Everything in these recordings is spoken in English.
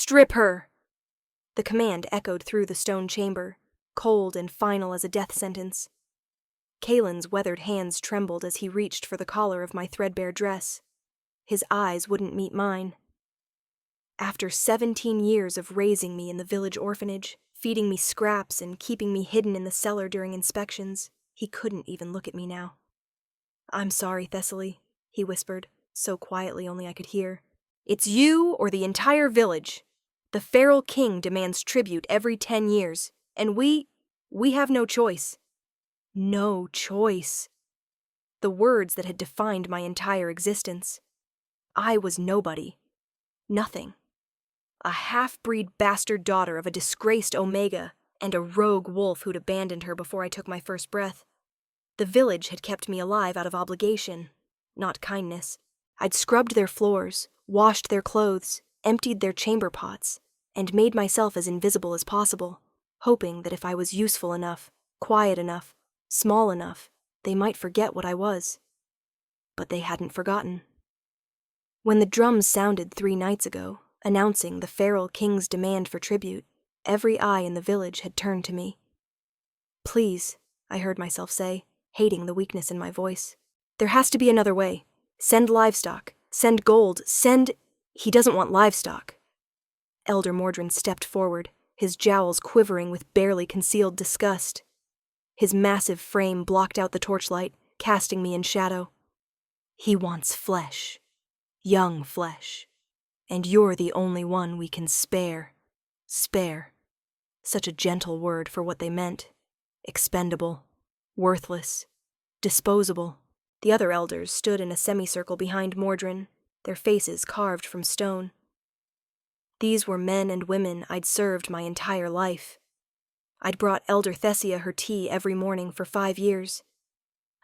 Strip her! The command echoed through the stone chamber, cold and final as a death sentence. Kalen's weathered hands trembled as he reached for the collar of my threadbare dress. His eyes wouldn't meet mine. After 17 years of raising me in the village orphanage, feeding me scraps and keeping me hidden in the cellar during inspections, he couldn't even look at me now. "I'm sorry, Thessaly," he whispered, so quietly only I could hear. "It's you or the entire village. The feral king demands tribute every 10 years, and we have no choice." No choice. The words that had defined my entire existence. I was nobody. Nothing. A half-breed bastard daughter of a disgraced Omega and a rogue wolf who'd abandoned her before I took my first breath. The village had kept me alive out of obligation, not kindness. I'd scrubbed their floors, washed their clothes, emptied their chamber pots, and made myself as invisible as possible, hoping that if I was useful enough, quiet enough, small enough, they might forget what I was. But they hadn't forgotten. When the drums sounded 3 nights ago, announcing the feral king's demand for tribute, every eye in the village had turned to me. "Please," I heard myself say, hating the weakness in my voice. "There has to be another way. Send livestock. Send gold. Send—" "He doesn't want livestock." Elder Mordrin stepped forward, his jowls quivering with barely concealed disgust. His massive frame blocked out the torchlight, casting me in shadow. "He wants flesh. Young flesh. And you're the only one we can spare." Spare. Such a gentle word for what they meant. Expendable. Worthless. Disposable. The other elders stood in a semicircle behind Mordrin, their faces carved from stone. These were men and women I'd served my entire life. I'd brought Elder Thessia her tea every morning for 5 years.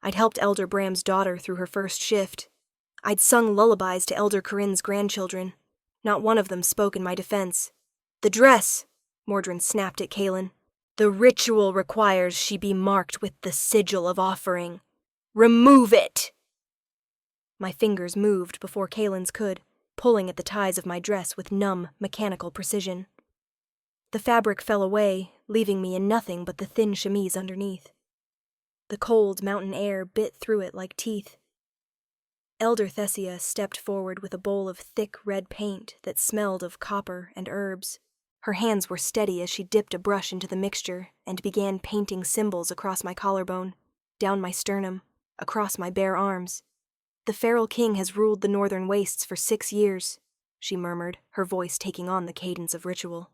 I'd helped Elder Bram's daughter through her first shift. I'd sung lullabies to Elder Corinne's grandchildren. Not one of them spoke in my defense. "The dress!" Mordrin snapped at Kalen. "The ritual requires she be marked with the sigil of offering. Remove it!" My fingers moved before Kalen's could, pulling at the ties of my dress with numb, mechanical precision. The fabric fell away, leaving me in nothing but the thin chemise underneath. The cold mountain air bit through it like teeth. Elder Thessia stepped forward with a bowl of thick red paint that smelled of copper and herbs. Her hands were steady as she dipped a brush into the mixture and began painting symbols across my collarbone, down my sternum, across my bare arms. "The feral king has ruled the northern wastes for 6 years, she murmured, her voice taking on the cadence of ritual.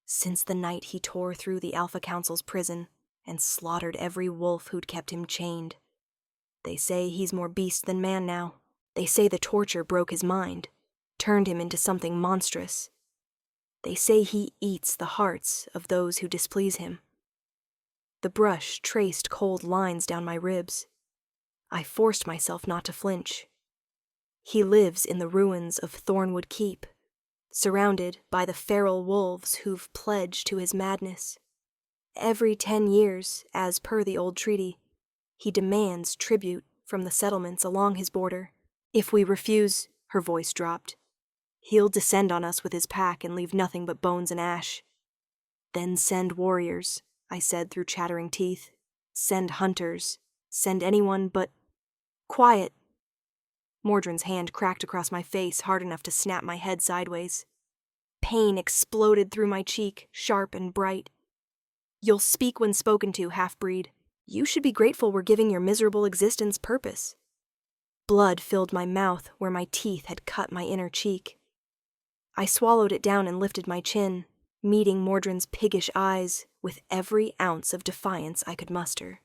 "Since the night he tore through the Alpha Council's prison and slaughtered every wolf who'd kept him chained. They say he's more beast than man now. They say the torture broke his mind, turned him into something monstrous. They say he eats the hearts of those who displease him." The brush traced cold lines down my ribs. I forced myself not to flinch. He lives in the ruins of Thornwood Keep, surrounded by the feral wolves who've pledged to his madness. Every 10 years, as per the old treaty, he demands tribute from the settlements along his border. If we refuse, her voice dropped, he'll descend on us with his pack and leave nothing but bones and ash. "Then send warriors," I said through chattering teeth. "Send hunters. Send anyone but—" "Quiet." Mordrin's hand cracked across my face hard enough to snap my head sideways. Pain exploded through my cheek, sharp and bright. "You'll speak when spoken to, half-breed. You should be grateful we're giving your miserable existence purpose." Blood filled my mouth where my teeth had cut my inner cheek. I swallowed it down and lifted my chin, meeting Mordrin's piggish eyes with every ounce of defiance I could muster.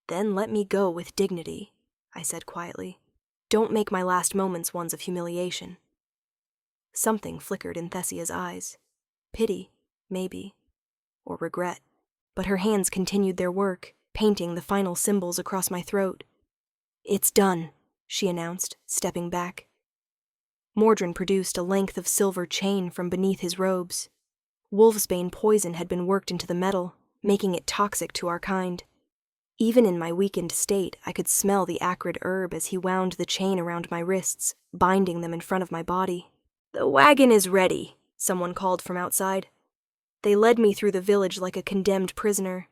"Then let me go with dignity," I said quietly. "Don't make my last moments ones of humiliation." Something flickered in Thessia's eyes. Pity, maybe, or regret. But her hands continued their work, painting the final symbols across my throat. "It's done," she announced, stepping back. Mordrin produced a length of silver chain from beneath his robes. Wolfsbane poison had been worked into the metal, making it toxic to our kind. Even in my weakened state, I could smell the acrid herb as he wound the chain around my wrists, binding them in front of my body. "The wagon is ready," someone called from outside. They led me through the village like a condemned prisoner.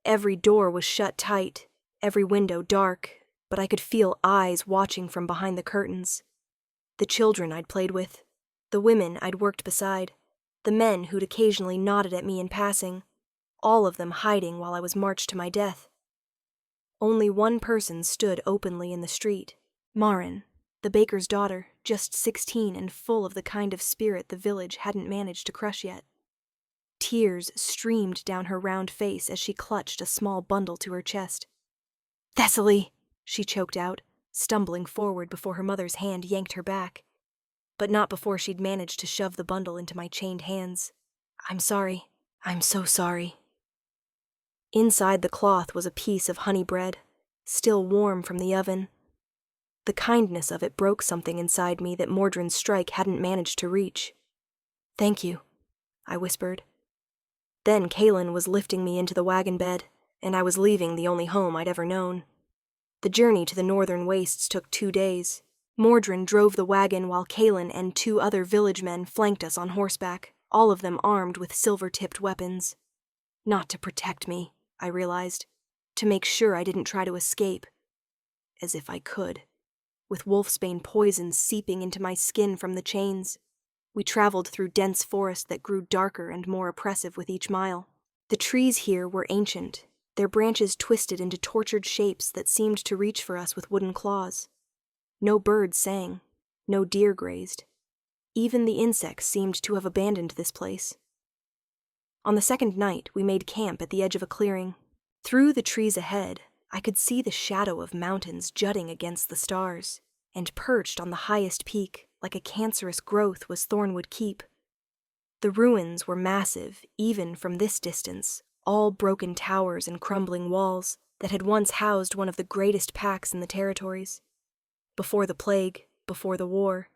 Every door was shut tight, every window dark, but I could feel eyes watching from behind the curtains. The children I'd played with, the women I'd worked beside, the men who'd occasionally nodded at me in passing, all of them hiding while I was marched to my death. Only one person stood openly in the street, Marin, the baker's daughter, just 16 and full of the kind of spirit the village hadn't managed to crush yet. Tears streamed down her round face as she clutched a small bundle to her chest. "Thessaly!" she choked out, stumbling forward before her mother's hand yanked her back. But not before she'd managed to shove the bundle into my chained hands. "I'm sorry. I'm so sorry." Inside the cloth was a piece of honey bread, still warm from the oven. The kindness of it broke something inside me that Mordrin's strike hadn't managed to reach. "Thank you," I whispered. Then Kaelin was lifting me into the wagon bed, and I was leaving the only home I'd ever known. The journey to the northern wastes took 2 days. Mordrin drove the wagon while Kaelin and 2 other village men flanked us on horseback, all of them armed with silver-tipped weapons. Not to protect me, I realized. To make sure I didn't try to escape. As if I could. With wolfsbane poison seeping into my skin from the chains. We traveled through dense forest that grew darker and more oppressive with each mile. The trees here were ancient, their branches twisted into tortured shapes that seemed to reach for us with wooden claws. No birds sang, no deer grazed. Even the insects seemed to have abandoned this place. On the second night, we made camp at the edge of a clearing. Through the trees ahead, I could see the shadow of mountains jutting against the stars, and perched on the highest peak, like a cancerous growth, was Thornwood Keep. The ruins were massive, even from this distance, all broken towers and crumbling walls that had once housed one of the greatest packs in the territories. Before the plague, before the war,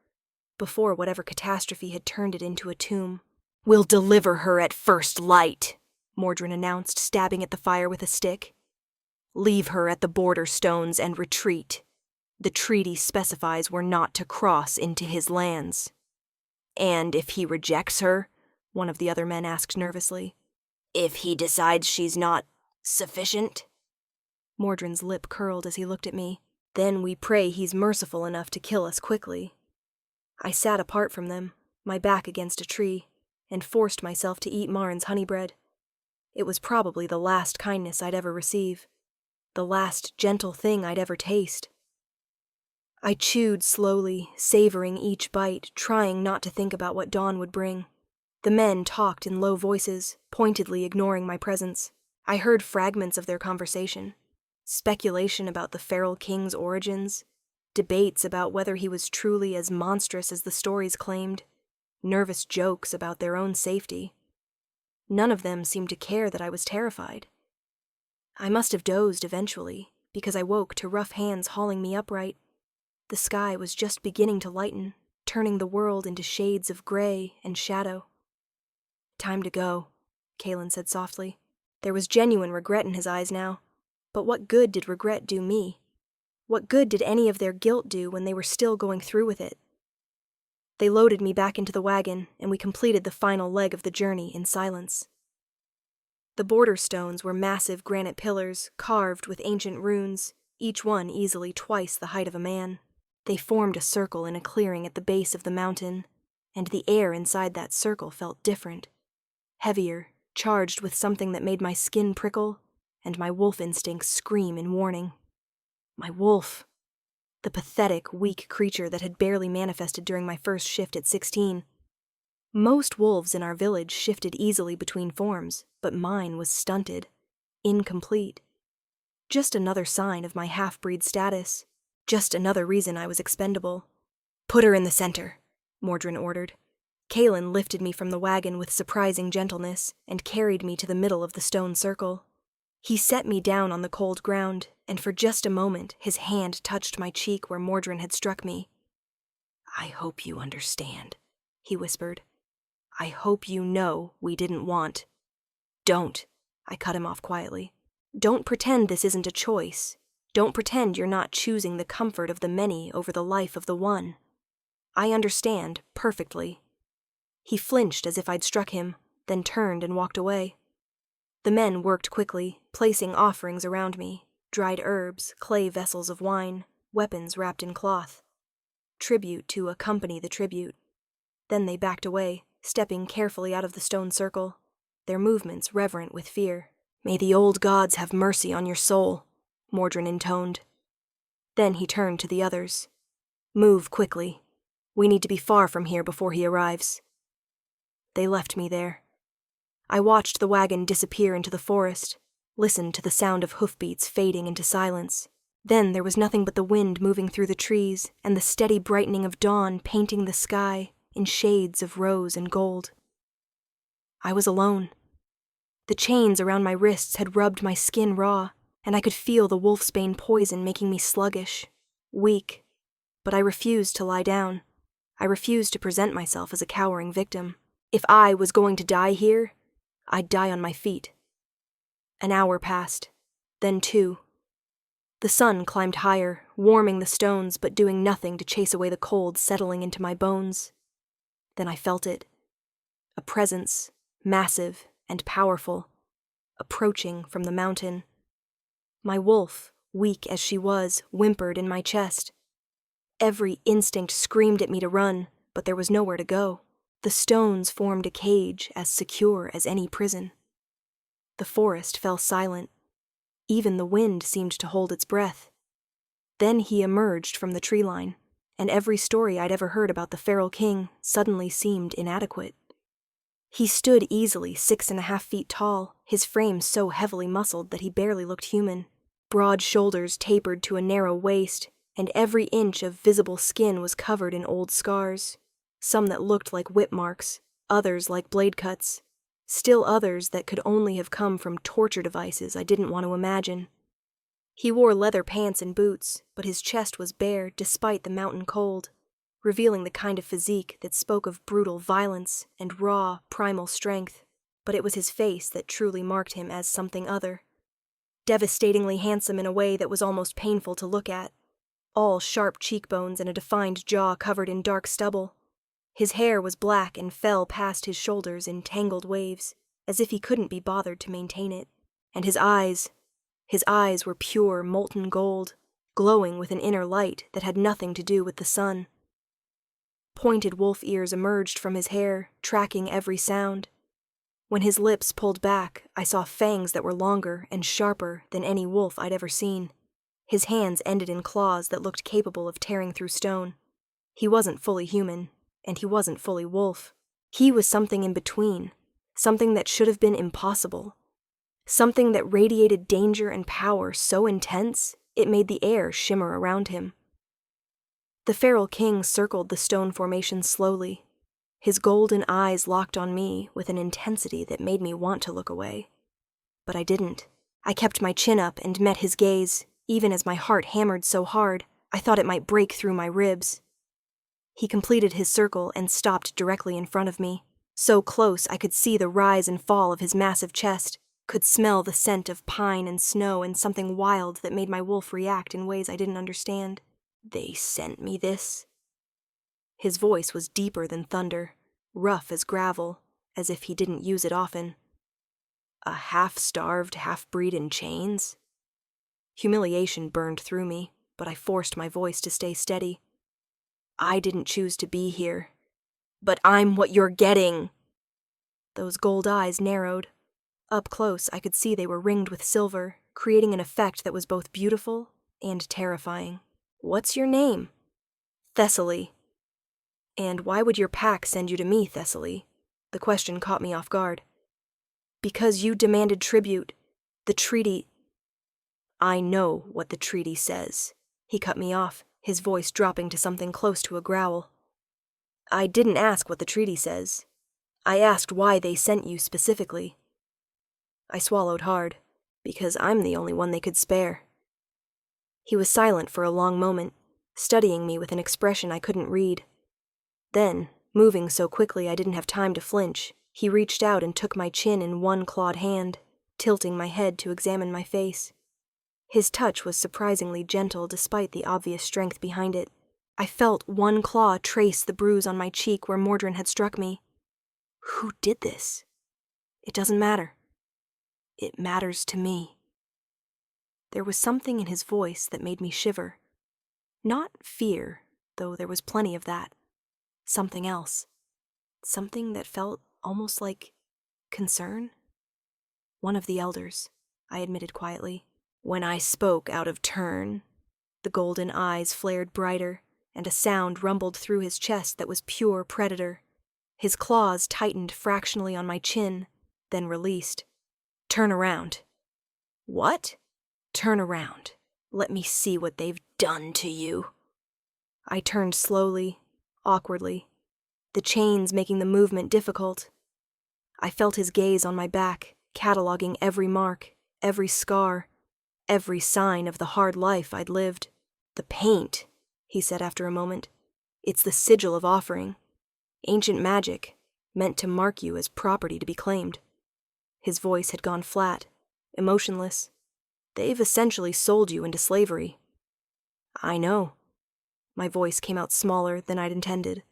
before whatever catastrophe had turned it into a tomb. "We'll deliver her at first light," Mordrin announced, stabbing at the fire with a stick. "Leave her at the border stones and retreat. The treaty specifies we're not to cross into his lands." "And if he rejects her?" one of the other men asked nervously. "If he decides she's not sufficient?" Mordrin's lip curled as he looked at me. "Then we pray he's merciful enough to kill us quickly." I sat apart from them, my back against a tree, and forced myself to eat Marin's honey bread. It was probably the last kindness I'd ever receive, the last gentle thing I'd ever taste. I chewed slowly, savoring each bite, trying not to think about what dawn would bring. The men talked in low voices, pointedly ignoring my presence. I heard fragments of their conversation. Speculation about the feral king's origins, debates about whether he was truly as monstrous as the stories claimed, nervous jokes about their own safety. None of them seemed to care that I was terrified. I must have dozed eventually, because I woke to rough hands hauling me upright. The sky was just beginning to lighten, turning the world into shades of gray and shadow. "Time to go," Kaelin said softly. There was genuine regret in his eyes now. But what good did regret do me? What good did any of their guilt do when they were still going through with it? They loaded me back into the wagon, and we completed the final leg of the journey in silence. The border stones were massive granite pillars, carved with ancient runes, each one easily twice the height of a man. They formed a circle in a clearing at the base of the mountain, and the air inside that circle felt different. Heavier, charged with something that made my skin prickle, and my wolf instincts scream in warning. My wolf. The pathetic, weak creature that had barely manifested during my first shift at 16. Most wolves in our village shifted easily between forms, but mine was stunted, incomplete. Just another sign of my half-breed status. Just another reason I was expendable. "Put her in the center," Mordrin ordered. Kaelin lifted me from the wagon with surprising gentleness and carried me to the middle of the stone circle. He set me down on the cold ground, and for just a moment his hand touched my cheek where Mordrin had struck me. "I hope you understand," he whispered. "I hope you know we didn't want." "Don't," I cut him off quietly. "Don't pretend this isn't a choice. Don't pretend you're not choosing the comfort of the many over the life of the one. I understand perfectly." He flinched as if I'd struck him, then turned and walked away. The men worked quickly, placing offerings around me, dried herbs, clay vessels of wine, weapons wrapped in cloth. Tribute to accompany the tribute. Then they backed away, stepping carefully out of the stone circle, their movements reverent with fear. "May the old gods have mercy on your soul," Mordrin intoned. Then he turned to the others. "Move quickly. We need to be far from here before he arrives." They left me there. I watched the wagon disappear into the forest, listened to the sound of hoofbeats fading into silence. Then there was nothing but the wind moving through the trees and the steady brightening of dawn painting the sky in shades of rose and gold. I was alone. The chains around my wrists had rubbed my skin raw, and I could feel the wolfsbane poison making me sluggish, weak. But I refused to lie down. I refused to present myself as a cowering victim. If I was going to die here, I'd die on my feet. An hour passed, then 2. The sun climbed higher, warming the stones but doing nothing to chase away the cold settling into my bones. Then I felt it. A presence, massive and powerful, approaching from the mountain. My wolf, weak as she was, whimpered in my chest. Every instinct screamed at me to run, but there was nowhere to go. The stones formed a cage as secure as any prison. The forest fell silent. Even the wind seemed to hold its breath. Then he emerged from the tree line, and every story I'd ever heard about the feral king suddenly seemed inadequate. He stood easily 6.5 feet tall, his frame so heavily muscled that he barely looked human. Broad shoulders tapered to a narrow waist, and every inch of visible skin was covered in old scars, some that looked like whip marks, others like blade cuts, still others that could only have come from torture devices I didn't want to imagine. He wore leather pants and boots, but his chest was bare despite the mountain cold, revealing the kind of physique that spoke of brutal violence and raw, primal strength, but it was his face that truly marked him as something other. Devastatingly handsome in a way that was almost painful to look at, all sharp cheekbones and a defined jaw covered in dark stubble. His hair was black and fell past his shoulders in tangled waves, as if he couldn't be bothered to maintain it. And his eyes were pure molten gold, glowing with an inner light that had nothing to do with the sun. Pointed wolf ears emerged from his hair, tracking every sound. When his lips pulled back, I saw fangs that were longer and sharper than any wolf I'd ever seen. His hands ended in claws that looked capable of tearing through stone. He wasn't fully human, and he wasn't fully wolf. He was something in between, something that should have been impossible. Something that radiated danger and power so intense, it made the air shimmer around him. The feral king circled the stone formation slowly. His golden eyes locked on me with an intensity that made me want to look away. But I didn't. I kept my chin up and met his gaze, even as my heart hammered so hard, I thought it might break through my ribs. He completed his circle and stopped directly in front of me, so close I could see the rise and fall of his massive chest, could smell the scent of pine and snow and something wild that made my wolf react in ways I didn't understand. "They sent me this." His voice was deeper than thunder, rough as gravel, as if he didn't use it often. "A half-starved half-breed in chains?" Humiliation burned through me, but I forced my voice to stay steady. "I didn't choose to be here. But I'm what you're getting." Those gold eyes narrowed. Up close, I could see they were ringed with silver, creating an effect that was both beautiful and terrifying. "What's your name?" "Thessaly." "And why would your pack send you to me, Thessaly?" The question caught me off guard. "Because you demanded tribute. The treaty—" "I know what the treaty says." He cut me off, his voice dropping to something close to a growl. "I didn't ask what the treaty says. I asked why they sent you specifically." I swallowed hard, because I'm the only one they could spare. He was silent for a long moment, studying me with an expression I couldn't read. Then, moving so quickly I didn't have time to flinch, he reached out and took my chin in one clawed hand, tilting my head to examine my face. His touch was surprisingly gentle despite the obvious strength behind it. I felt one claw trace the bruise on my cheek where Mordrin had struck me. Who did this? It doesn't matter. It matters to me. There was something in his voice that made me shiver. Not fear, though there was plenty of that. Something else. Something that felt almost like concern. One of the elders, I admitted quietly. When I spoke out of turn, the golden eyes flared brighter, and a sound rumbled through his chest that was pure predator. His claws tightened fractionally on my chin, then released. Turn around. What? Turn around. Let me see what they've done to you. I turned slowly, awkwardly, the chains making the movement difficult. I felt his gaze on my back, cataloging every mark, every scar, every sign of the hard life I'd lived. The paint, he said after a moment. It's the sigil of offering. Ancient magic, meant to mark you as property to be claimed. His voice had gone flat, emotionless. They've essentially sold you into slavery. I know. My voice came out smaller than I'd intended.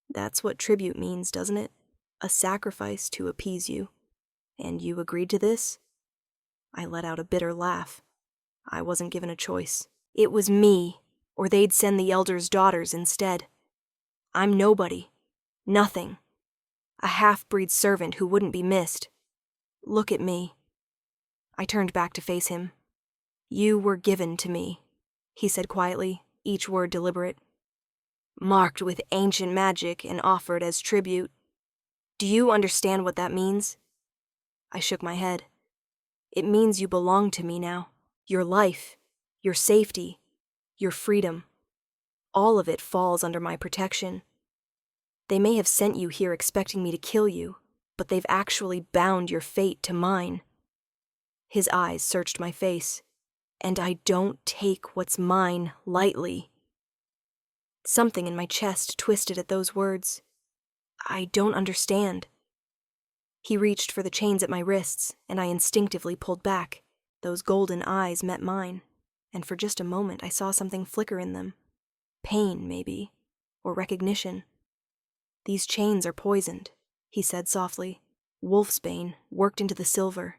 That's what tribute means, doesn't it? A sacrifice to appease you. And you agreed to this? I let out a bitter laugh. I wasn't given a choice. It was me, or they'd send the elders' daughters instead. I'm nobody. Nothing. A half-breed servant who wouldn't be missed. Look at me. I turned back to face him. You were given to me, he said quietly, each word deliberate. Marked with ancient magic and offered as tribute. Do you understand what that means? I shook my head. It means you belong to me now. Your life, your safety, your freedom. All of it falls under my protection. They may have sent you here expecting me to kill you, but they've actually bound your fate to mine. His eyes searched my face, and I don't take what's mine lightly. Something in my chest twisted at those words. I don't understand. He reached for the chains at my wrists, and I instinctively pulled back. Those golden eyes met mine, and for just a moment I saw something flicker in them. Pain, maybe, or recognition. These chains are poisoned, he said softly. Wolfsbane worked into the silver.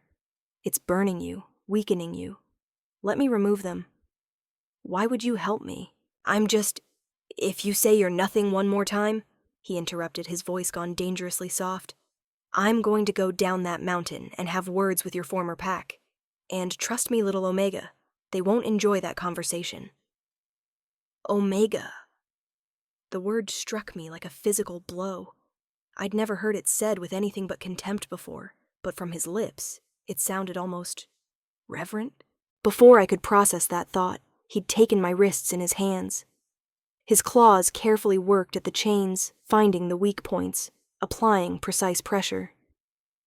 It's burning you, weakening you. Let me remove them. Why would you help me? If you say you're nothing one more time, he interrupted, his voice gone dangerously soft, I'm going to go down that mountain and have words with your former pack. And trust me, little Omega, they won't enjoy that conversation. Omega. The word struck me like a physical blow. I'd never heard it said with anything but contempt before, but from his lips, it sounded almost reverent. Before I could process that thought, he'd taken my wrists in his hands. His claws carefully worked at the chains, finding the weak points, applying precise pressure.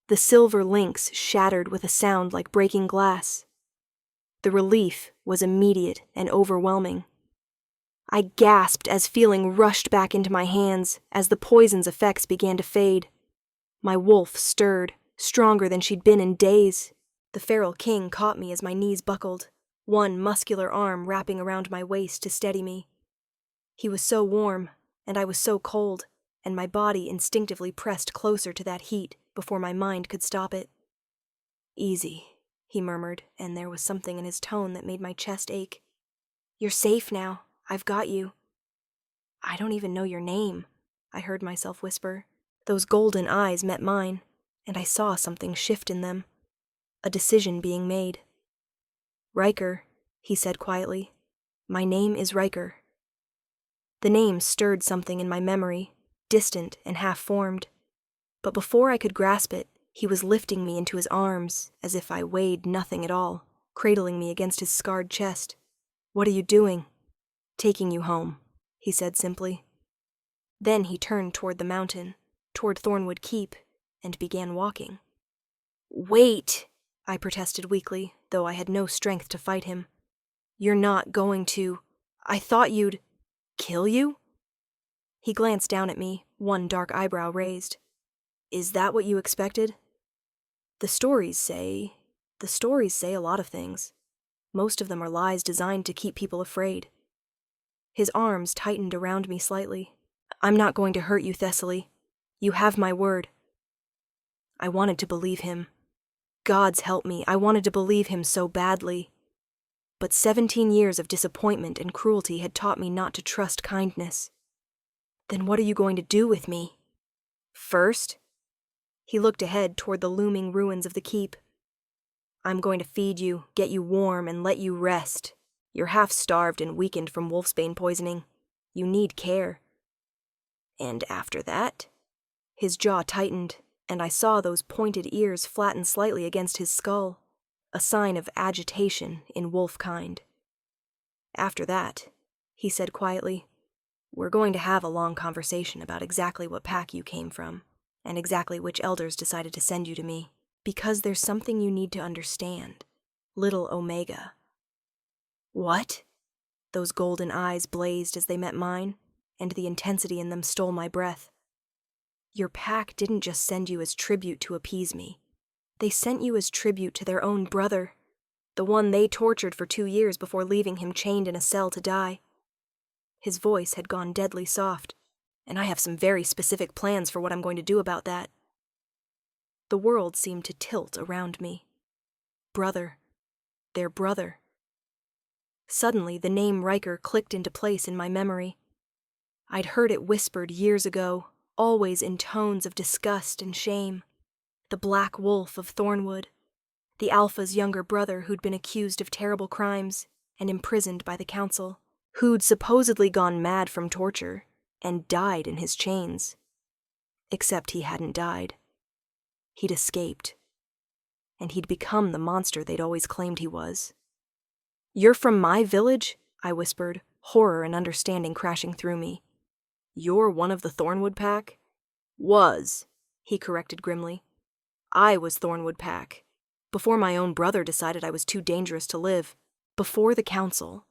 The silver links shattered with a sound like breaking glass. The relief was immediate and overwhelming. I gasped as feeling rushed back into my hands as the poison's effects began to fade. My wolf stirred, stronger than she'd been in days. The feral king caught me as my knees buckled, one muscular arm wrapping around my waist to steady me. He was so warm, and I was so cold, and my body instinctively pressed closer to that heat before my mind could stop it. Easy, he murmured, and there was something in his tone that made my chest ache. You're safe now. I've got you. I don't even know your name, I heard myself whisper. Those golden eyes met mine, and I saw something shift in them. A decision being made. Riker, he said quietly. My name is Riker. The name stirred something in my memory, distant and half-formed. But before I could grasp it, he was lifting me into his arms, as if I weighed nothing at all, cradling me against his scarred chest. What are you doing? Taking you home, he said simply. Then he turned toward the mountain, toward Thornwood Keep, and began walking. Wait, I protested weakly, though I had no strength to fight him. You're not going to... I thought you'd... kill you? He glanced down at me, one dark eyebrow raised. Is that what you expected? The stories say a lot of things. Most of them are lies designed to keep people afraid. His arms tightened around me slightly. I'm not going to hurt you, Thessaly. You have my word. I wanted to believe him. Gods help me, I wanted to believe him so badly. But 17 years of disappointment and cruelty had taught me not to trust kindness. Then what are you going to do with me? First, he looked ahead toward the looming ruins of the keep. I'm going to feed you, get you warm, and let you rest. You're half-starved and weakened from wolfsbane poisoning. You need care. And after that? His jaw tightened, and I saw those pointed ears flatten slightly against his skull, a sign of agitation in wolf kind. After that, he said quietly, we're going to have a long conversation about exactly what pack you came from, and exactly which elders decided to send you to me, because there's something you need to understand. Little Omega. What? Those golden eyes blazed as they met mine, and the intensity in them stole my breath. Your pack didn't just send you as tribute to appease me. They sent you as tribute to their own brother, the one they tortured for 2 years before leaving him chained in a cell to die. His voice had gone deadly soft, and I have some very specific plans for what I'm going to do about that. The world seemed to tilt around me. Brother. Their brother. Suddenly, the name Riker clicked into place in my memory. I'd heard it whispered years ago, always in tones of disgust and shame. The Black Wolf of Thornwood, the Alpha's younger brother who'd been accused of terrible crimes and imprisoned by the Council, who'd supposedly gone mad from torture and died in his chains. Except he hadn't died. He'd escaped. And he'd become the monster they'd always claimed he was. You're from my village? I whispered, horror and understanding crashing through me. You're one of the Thornwood pack? Was, he corrected grimly. I was Thornwood pack. Before my own brother decided I was too dangerous to live. Before the Council,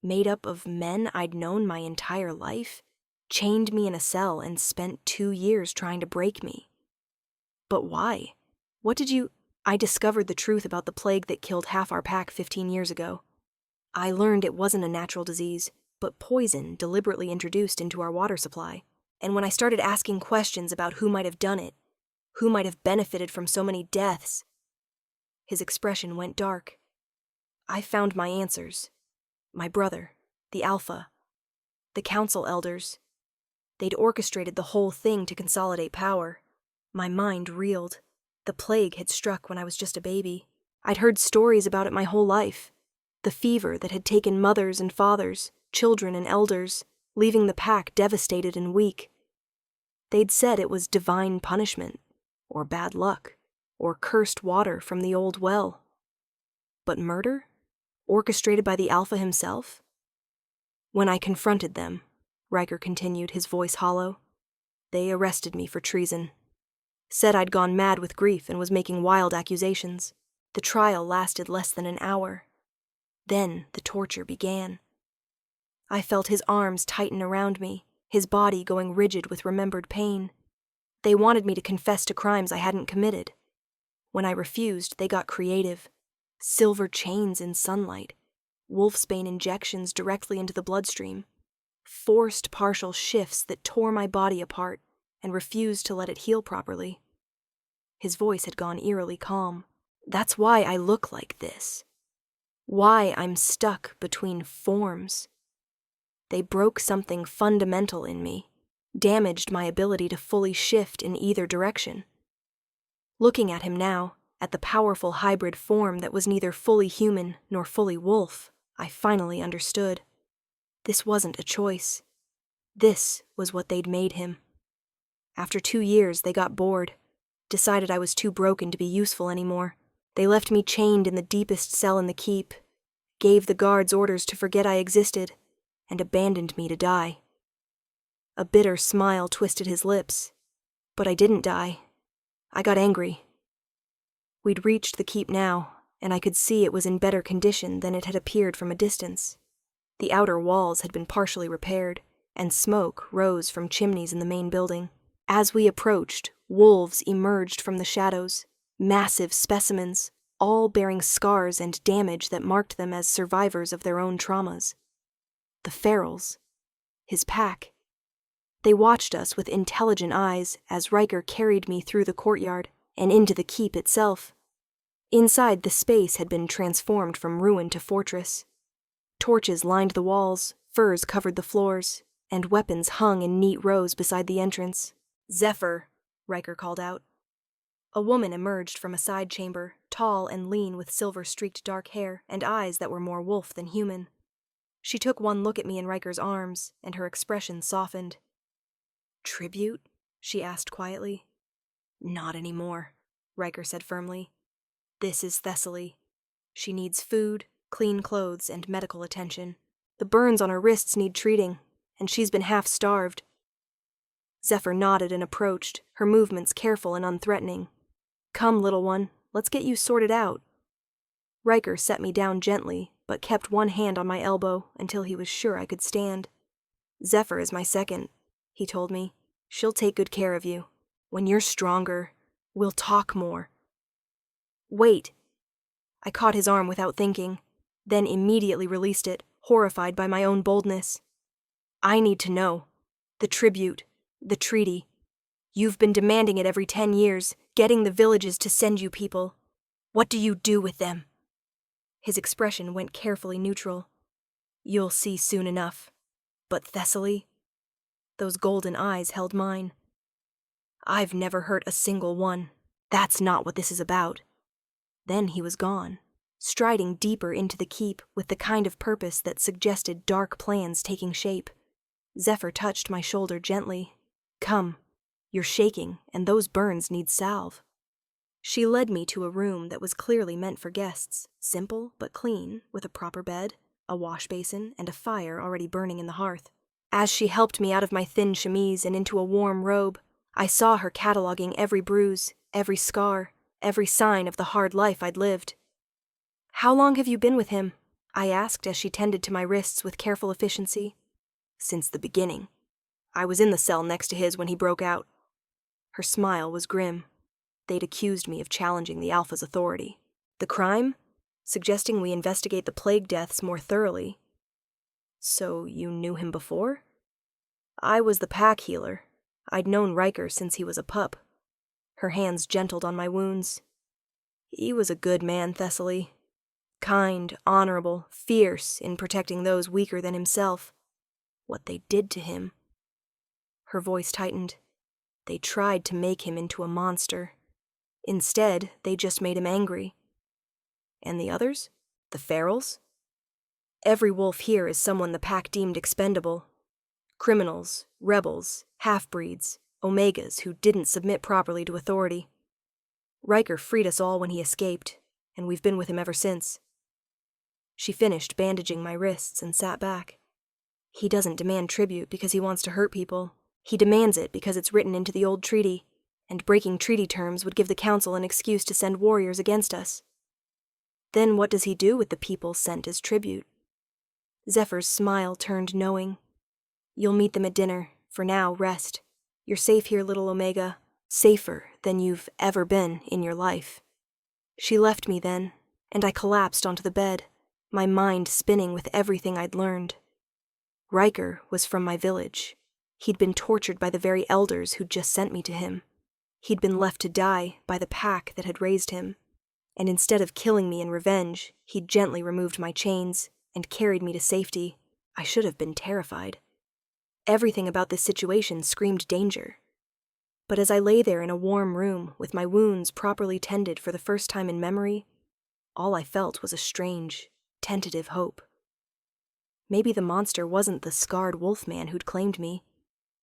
made up of men I'd known my entire life, chained me in a cell and spent 2 years trying to break me. But why? What did you... I discovered the truth about the plague that killed half our pack 15 years ago. I learned it wasn't a natural disease, but poison deliberately introduced into our water supply. And when I started asking questions about who might have done it, who might have benefited from so many deaths, his expression went dark. I found my answers. My brother, the Alpha, the Council elders. They'd orchestrated the whole thing to consolidate power. My mind reeled. The plague had struck when I was just a baby. I'd heard stories about it my whole life. The fever that had taken mothers and fathers, children and elders, leaving the pack devastated and weak. They'd said it was divine punishment, or bad luck, or cursed water from the old well. But murder? Orchestrated by the Alpha himself? When I confronted them, Riker continued, his voice hollow, they arrested me for treason. Said I'd gone mad with grief and was making wild accusations. The trial lasted less than an hour. Then the torture began. I felt his arms tighten around me, his body going rigid with remembered pain. They wanted me to confess to crimes I hadn't committed. When I refused, they got creative. Silver chains in sunlight, wolfsbane injections directly into the bloodstream, forced partial shifts that tore my body apart and refused to let it heal properly. His voice had gone eerily calm. That's why I look like this. Why I'm stuck between forms. They broke something fundamental in me, damaged my ability to fully shift in either direction. Looking at him now, at the powerful hybrid form that was neither fully human nor fully wolf, I finally understood. This wasn't a choice. This was what they'd made him. After 2 years, they got bored, decided I was too broken to be useful anymore. They left me chained in the deepest cell in the keep, gave the guards orders to forget I existed, and abandoned me to die. A bitter smile twisted his lips, but I didn't die. I got angry. We'd reached the keep now, and I could see it was in better condition than it had appeared from a distance. The outer walls had been partially repaired, and smoke rose from chimneys in the main building. As we approached, wolves emerged from the shadows, massive specimens, all bearing scars and damage that marked them as survivors of their own traumas. The ferals, his pack. They watched us with intelligent eyes as Riker carried me through the courtyard, and into the keep itself. Inside, the space had been transformed from ruin to fortress. Torches lined the walls, furs covered the floors, and weapons hung in neat rows beside the entrance. "Zephyr," Riker called out. A woman emerged from a side chamber, tall and lean with silver-streaked dark hair and eyes that were more wolf than human. She took one look at me in Riker's arms, and her expression softened. "Tribute?" she asked quietly. "Not anymore," Riker said firmly. "This is Thessaly. She needs food, clean clothes, and medical attention. The burns on her wrists need treating, and she's been half-starved." Zephyr nodded and approached, her movements careful and unthreatening. "Come, little one, let's get you sorted out." Riker set me down gently, but kept one hand on my elbow until he was sure I could stand. "Zephyr is my second," he told me. "She'll take good care of you. When you're stronger, we'll talk more." "Wait." I caught his arm without thinking, then immediately released it, horrified by my own boldness. "I need to know. The tribute, the treaty. You've been demanding it every 10 years, getting the villages to send you people. What do you do with them?" His expression went carefully neutral. "You'll see soon enough. But Thessaly?" Those golden eyes held mine. "I've never hurt a single one. That's not what this is about." Then he was gone, striding deeper into the keep with the kind of purpose that suggested dark plans taking shape. Zephyr touched my shoulder gently. "Come. You're shaking, and those burns need salve." She led me to a room that was clearly meant for guests, simple but clean, with a proper bed, a wash basin, and a fire already burning in the hearth. As she helped me out of my thin chemise and into a warm robe, I saw her cataloging every bruise, every scar, every sign of the hard life I'd lived. "How long have you been with him?" I asked as she tended to my wrists with careful efficiency. "Since the beginning. I was in the cell next to his when he broke out." Her smile was grim. They'd accused me of challenging the Alpha's authority. The crime? Suggesting we investigate the plague deaths more thoroughly. "So you knew him before?" "I was the pack healer. I'd known Riker since he was a pup." Her hands gentled on my wounds. "He was a good man, Thessaly. Kind, honorable, fierce in protecting those weaker than himself. What they did to him." Her voice tightened. "They tried to make him into a monster. Instead, they just made him angry." "And the others? The ferals?" "Every wolf here is someone the pack deemed expendable. Criminals, rebels, half-breeds, omegas who didn't submit properly to authority. Riker freed us all when he escaped, and we've been with him ever since." She finished bandaging my wrists and sat back. "He doesn't demand tribute because he wants to hurt people. He demands it because it's written into the old treaty, and breaking treaty terms would give the Council an excuse to send warriors against us." "Then what does he do with the people sent as tribute?" Zephyr's smile turned knowing. "You'll meet them at dinner. For now, rest. You're safe here, little Omega. Safer than you've ever been in your life." She left me then, and I collapsed onto the bed, my mind spinning with everything I'd learned. Riker was from my village. He'd been tortured by the very elders who'd just sent me to him. He'd been left to die by the pack that had raised him. And instead of killing me in revenge, he'd gently removed my chains and carried me to safety. I should have been terrified. Everything about this situation screamed danger. But as I lay there in a warm room with my wounds properly tended for the first time in memory, all I felt was a strange, tentative hope. Maybe the monster wasn't the scarred wolfman who'd claimed me.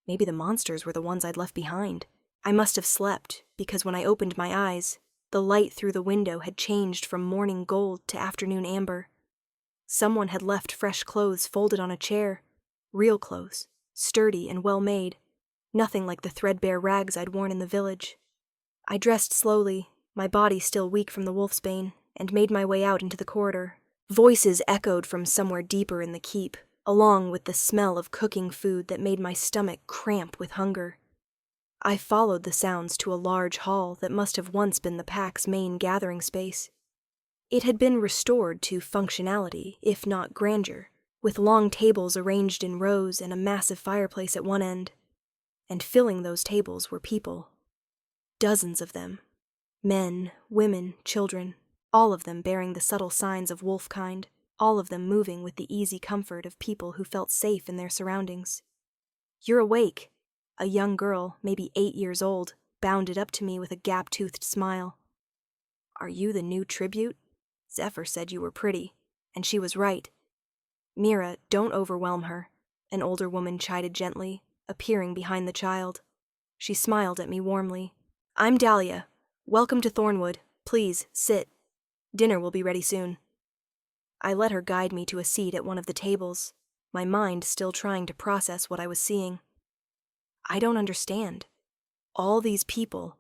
Maybe the monsters were the ones I'd left behind. I must have slept, because when I opened my eyes, the light through the window had changed from morning gold to afternoon amber. Someone had left fresh clothes folded on a chair, real clothes, sturdy and well-made, nothing like the threadbare rags I'd worn in the village. I dressed slowly, my body still weak from the wolfsbane, and made my way out into the corridor. Voices echoed from somewhere deeper in the keep, along with the smell of cooking food that made my stomach cramp with hunger. I followed the sounds to a large hall that must have once been the pack's main gathering space. It had been restored to functionality, if not grandeur, with long tables arranged in rows and a massive fireplace at one end. And filling those tables were people. Dozens of them, Men, women, children, all of them bearing the subtle signs of wolf-kind, all of them moving with the easy comfort of people who felt safe in their surroundings. "You're awake," a young girl, maybe 8 years old, bounded up to me with a gap-toothed smile. "Are you the new tribute? Zephyr said you were pretty," and she was right. "Mira, don't overwhelm her," an older woman chided gently, appearing behind the child. She smiled at me warmly. "I'm Dahlia. Welcome to Thornwood. Please, sit. Dinner will be ready soon." I let her guide me to a seat at one of the tables, my mind still trying to process what I was seeing. "I don't understand. All these people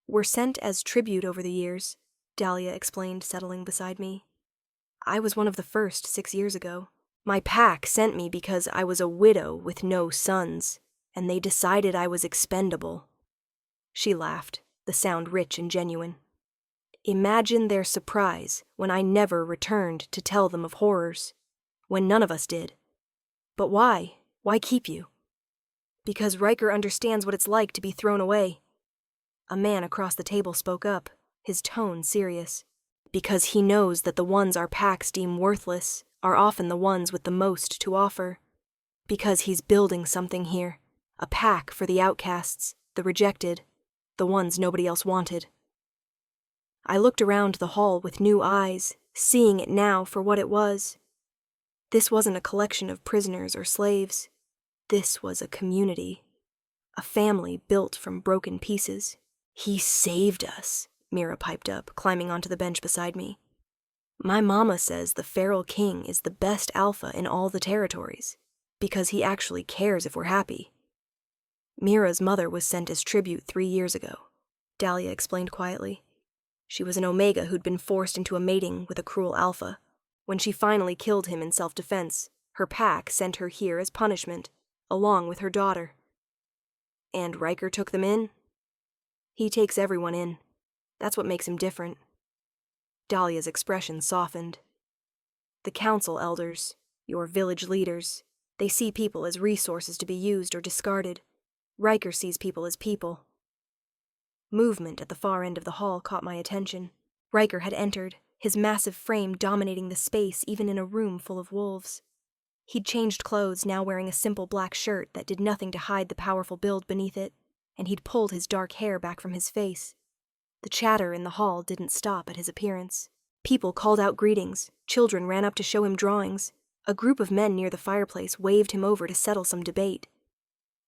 were sent as tribute over the years," Dahlia explained, settling beside me. "I was one of the first 6 years ago. My pack sent me because I was a widow with no sons, and they decided I was expendable." She laughed, the sound rich and genuine. "Imagine their surprise when I never returned to tell them of horrors, when none of us did. But why? Why keep you?" "Because Riker understands what it's like to be thrown away." A man across the table spoke up, his tone serious. "Because he knows that the ones our packs deem worthless are often the ones with the most to offer. Because he's building something here, a pack for the outcasts, the rejected, the ones nobody else wanted." I looked around the hall with new eyes, seeing it now for what it was. This wasn't a collection of prisoners or slaves. This was a community, a family built from broken pieces. "He saved us," Mira piped up, climbing onto the bench beside me. "My mama says the feral king is the best alpha in all the territories, because he actually cares if we're happy." "Mira's mother was sent as tribute 3 years ago," Dahlia explained quietly. "She was an Omega who'd been forced into a mating with a cruel alpha. When she finally killed him in self-defense, her pack sent her here as punishment, along with her daughter." "And Riker took them in?" "He takes everyone in. That's what makes him different." Dahlia's expression softened. "The council elders, your village leaders, they see people as resources to be used or discarded. Riker sees people as people." Movement at the far end of the hall caught my attention. Riker had entered, his massive frame dominating the space even in a room full of wolves. He'd changed clothes, now wearing a simple black shirt that did nothing to hide the powerful build beneath it, and he'd pulled his dark hair back from his face. The chatter in the hall didn't stop at his appearance. People called out greetings, children ran up to show him drawings. A group of men near the fireplace waved him over to settle some debate.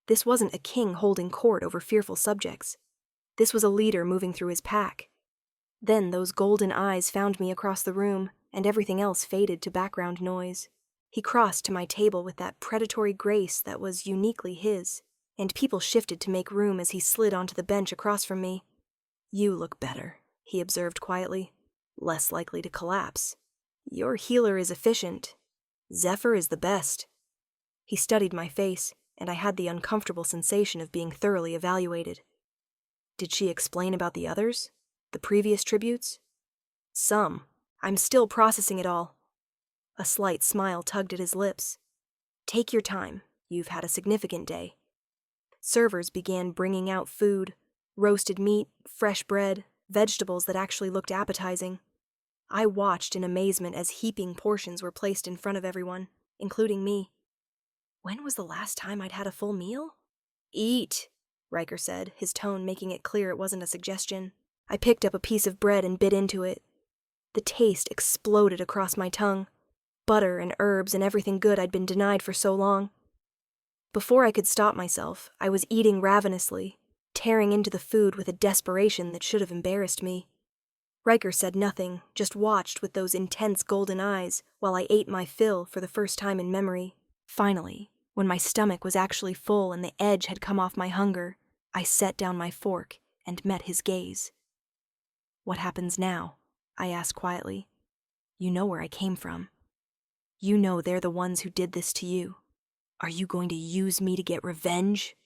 This wasn't a king holding court over fearful subjects. This was a leader moving through his pack. Then those golden eyes found me across the room, and everything else faded to background noise. He crossed to my table with that predatory grace that was uniquely his, and people shifted to make room as he slid onto the bench across from me. "You look better," he observed quietly. "Less likely to collapse. Your healer is efficient. Zephyr is the best." He studied my face, and I had the uncomfortable sensation of being thoroughly evaluated. "Did she explain about the others? The previous tributes?" "Some. I'm still processing it all." A slight smile tugged at his lips. "Take your time. You've had a significant day." Servers began bringing out food, roasted meat, fresh bread, vegetables that actually looked appetizing. I watched in amazement as heaping portions were placed in front of everyone, including me. When was the last time I'd had a full meal? "Eat," Riker said, his tone making it clear it wasn't a suggestion. I picked up a piece of bread and bit into it. The taste exploded across my tongue. Butter and herbs and everything good I'd been denied for so long. Before I could stop myself, I was eating ravenously, tearing into the food with a desperation that should have embarrassed me. Riker said nothing, just watched with those intense golden eyes while I ate my fill for the first time in memory. Finally, when my stomach was actually full and the edge had come off my hunger, I set down my fork and met his gaze. "What happens now?" I asked quietly. "You know where I came from. You know they're the ones who did this to you. Are you going to use me to get revenge?"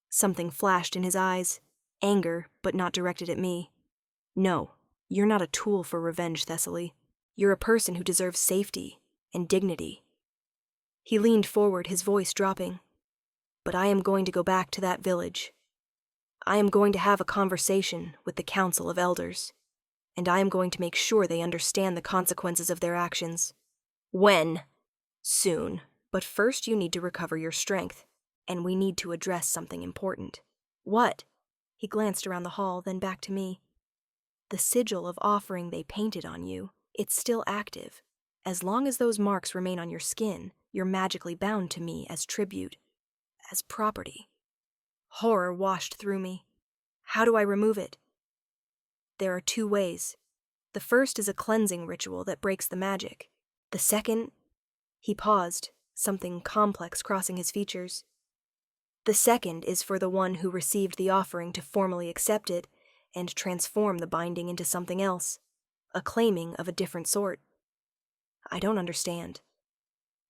Something flashed in his eyes, anger, but not directed at me. "No, you're not a tool for revenge, Thessaly. You're a person who deserves safety and dignity." He leaned forward, his voice dropping. "But I am going to go back to that village." I am going to have a conversation with the Council of Elders, and I am going to make sure they understand the consequences of their actions. When? Soon. But first you need to recover your strength, and we need to address something important. What? He glanced around the hall, then back to me. The sigil of offering they painted on you, it's still active. As long as those marks remain on your skin, you're magically bound to me as tribute, as property. Horror washed through me. How do I remove it? There are 2 ways. The first is a cleansing ritual that breaks the magic. The second... He paused, something complex crossing his features. The second is for the one who received the offering to formally accept it and transform the binding into something else, a claiming of a different sort. I don't understand.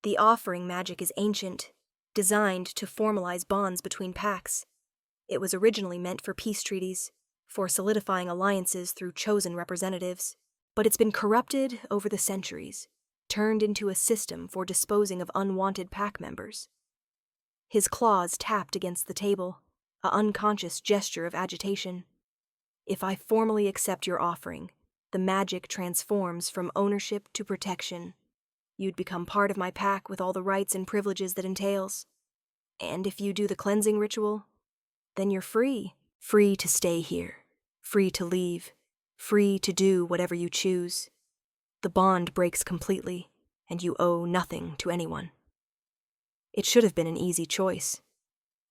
The offering magic is ancient, designed to formalize bonds between pacts. It was originally meant for peace treaties, for solidifying alliances through chosen representatives, but it's been corrupted over the centuries, turned into a system for disposing of unwanted pack members. His claws tapped against the table, an unconscious gesture of agitation. If I formally accept your offering, the magic transforms from ownership to protection. You'd become part of my pack with all the rights and privileges that entails. And if you do the cleansing ritual, then you're free. Free to stay here. Free to leave. Free to do whatever you choose. The bond breaks completely, and you owe nothing to anyone. It should have been an easy choice.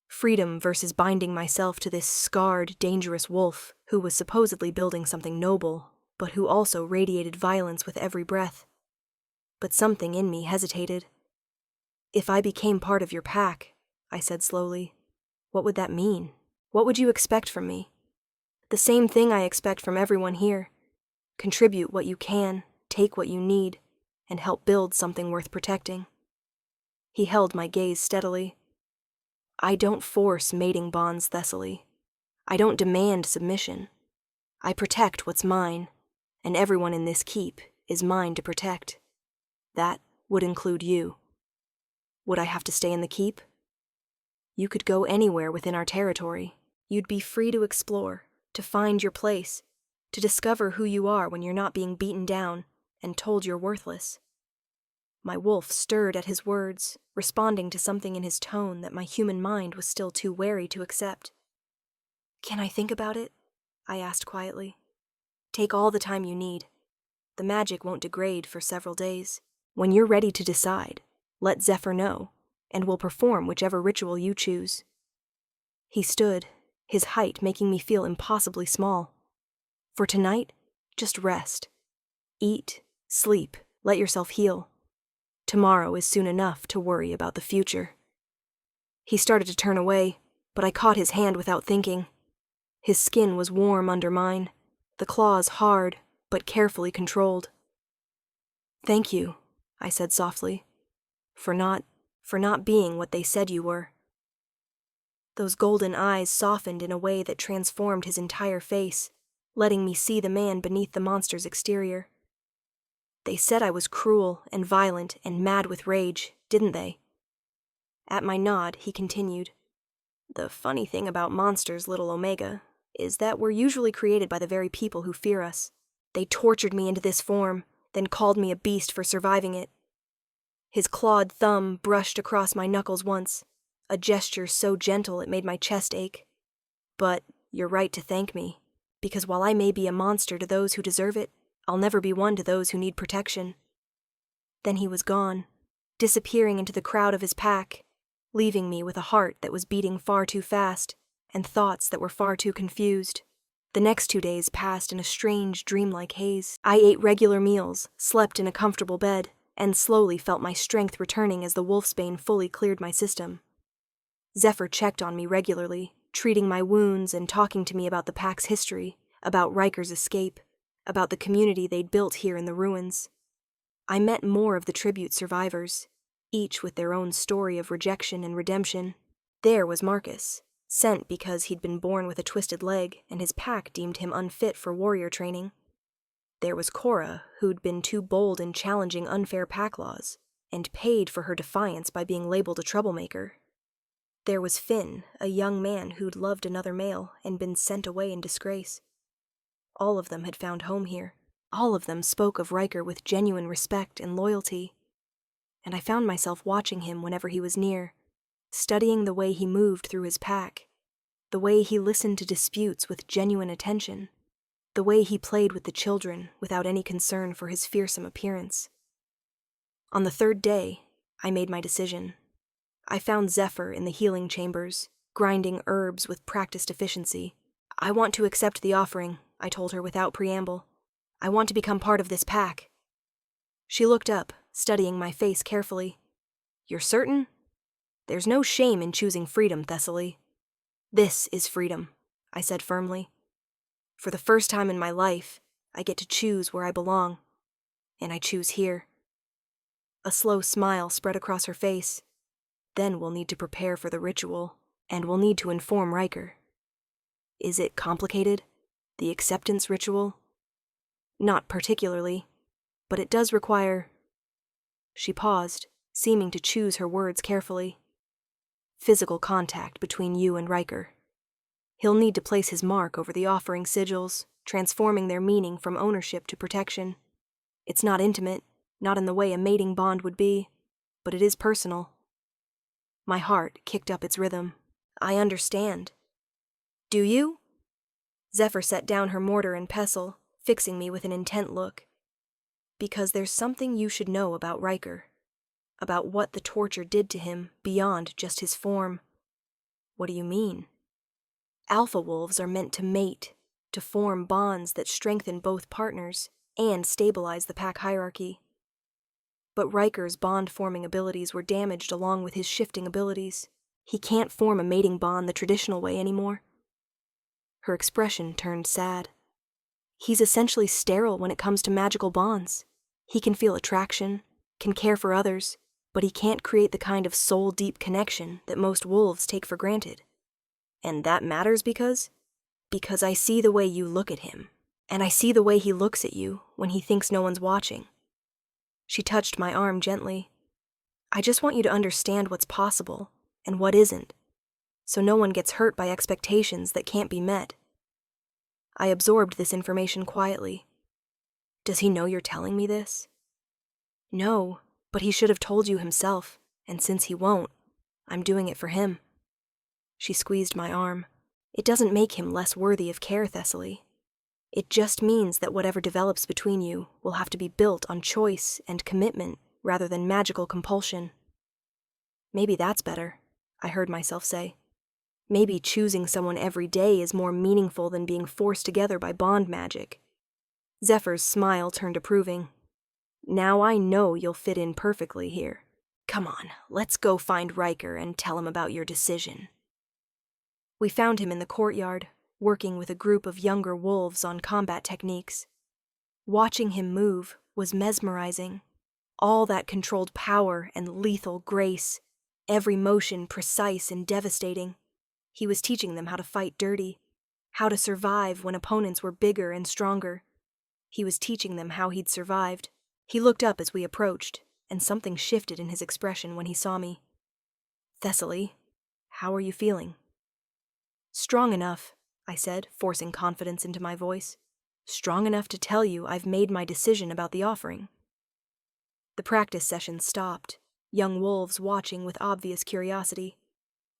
Freedom versus binding myself to this scarred, dangerous wolf who was supposedly building something noble, but who also radiated violence with every breath. But something in me hesitated. If I became part of your pack, I said slowly, what would that mean? What would you expect from me? The same thing I expect from everyone here. Contribute what you can, take what you need, and help build something worth protecting. He held my gaze steadily. I don't force mating bonds, Thessaly. I don't demand submission. I protect what's mine, and everyone in this keep is mine to protect. That would include you. Would I have to stay in the keep? You could go anywhere within our territory. You'd be free to explore, to find your place, to discover who you are when you're not being beaten down and told you're worthless. My wolf stirred at his words, responding to something in his tone that my human mind was still too wary to accept. Can I think about it? I asked quietly. Take all the time you need. The magic won't degrade for several days. When you're ready to decide, let Zephyr know, and we'll perform whichever ritual you choose. He stood, his height making me feel impossibly small. For tonight, just rest. Eat, sleep, let yourself heal. Tomorrow is soon enough to worry about the future. He started to turn away, but I caught his hand without thinking. His skin was warm under mine, the claws hard, but carefully controlled. Thank you, I said softly, for not being what they said you were. Those golden eyes softened in a way that transformed his entire face, letting me see the man beneath the monster's exterior. They said I was cruel and violent and mad with rage, didn't they? At my nod, he continued, The funny thing about monsters, little Omega, is that we're usually created by the very people who fear us. They tortured me into this form, then called me a beast for surviving it. His clawed thumb brushed across my knuckles once, a gesture so gentle it made my chest ache. But you're right to thank me, because while I may be a monster to those who deserve it, I'll never be one to those who need protection. Then he was gone, disappearing into the crowd of his pack, leaving me with a heart that was beating far too fast and thoughts that were far too confused. The next 2 days passed in a strange, dreamlike haze. I ate regular meals, slept in a comfortable bed, and slowly felt my strength returning as the wolfsbane fully cleared my system. Zephyr checked on me regularly, treating my wounds and talking to me about the pack's history, about Riker's escape, about the community they'd built here in the ruins. I met more of the tribute survivors, each with their own story of rejection and redemption. There was Marcus, sent because he'd been born with a twisted leg and his pack deemed him unfit for warrior training. There was Cora, who'd been too bold in challenging unfair pack laws, and paid for her defiance by being labeled a troublemaker. There was Finn, a young man who'd loved another male and been sent away in disgrace. All of them had found home here. All of them spoke of Riker with genuine respect and loyalty. And I found myself watching him whenever he was near, studying the way he moved through his pack, the way he listened to disputes with genuine attention, the way he played with the children without any concern for his fearsome appearance. On the third day, I made my decision. I found Zephyr in the healing chambers, grinding herbs with practiced efficiency. "I want to accept the offering," I told her without preamble. "I want to become part of this pack." She looked up, studying my face carefully. "You're certain? There's no shame in choosing freedom, Thessaly." "This is freedom," I said firmly. "For the first time in my life, I get to choose where I belong, and I choose here." A slow smile spread across her face. "Then we'll need to prepare for the ritual, and we'll need to inform Riker." "Is it complicated? The acceptance ritual?" "Not particularly, but it does require—" She paused, seeming to choose her words carefully. "Physical contact between you and Riker. He'll need to place his mark over the offering sigils, transforming their meaning from ownership to protection. It's not intimate, not in the way a mating bond would be, but it is personal." My heart kicked up its rhythm. "I understand." "Do you?" Zephyr set down her mortar and pestle, fixing me with an intent look. "Because there's something you should know about Riker, about what the torture did to him beyond just his form." "What do you mean?" "Alpha wolves are meant to mate, to form bonds that strengthen both partners and stabilize the pack hierarchy. But Riker's bond-forming abilities were damaged along with his shifting abilities. He can't form a mating bond the traditional way anymore." Her expression turned sad. "He's essentially sterile when it comes to magical bonds. He can feel attraction, can care for others, but he can't create the kind of soul-deep connection that most wolves take for granted." "And that matters because?" "Because I see the way you look at him, and I see the way he looks at you when he thinks no one's watching." She touched my arm gently. "I just want you to understand what's possible and what isn't, so no one gets hurt by expectations that can't be met." I absorbed this information quietly. "Does he know you're telling me this?" "No, but he should have told you himself, and since he won't, I'm doing it for him." She squeezed my arm. "It doesn't make him less worthy of care, Thessaly. It just means that whatever develops between you will have to be built on choice and commitment rather than magical compulsion." "Maybe that's better," I heard myself say. "Maybe choosing someone every day is more meaningful than being forced together by bond magic." Zephyr's smile turned approving. "Now I know you'll fit in perfectly here. Come on, let's go find Riker and tell him about your decision." We found him in the courtyard, working with a group of younger wolves on combat techniques. Watching him move was mesmerizing. All that controlled power and lethal grace, every motion precise and devastating. He was teaching them how to fight dirty, how to survive when opponents were bigger and stronger. He was teaching them how he'd survived. He looked up as we approached, and something shifted in his expression when he saw me. "Thessaly, how are you feeling?" "Strong enough," I said, forcing confidence into my voice. "Strong enough to tell you I've made my decision about the offering." The practice session stopped, young wolves watching with obvious curiosity.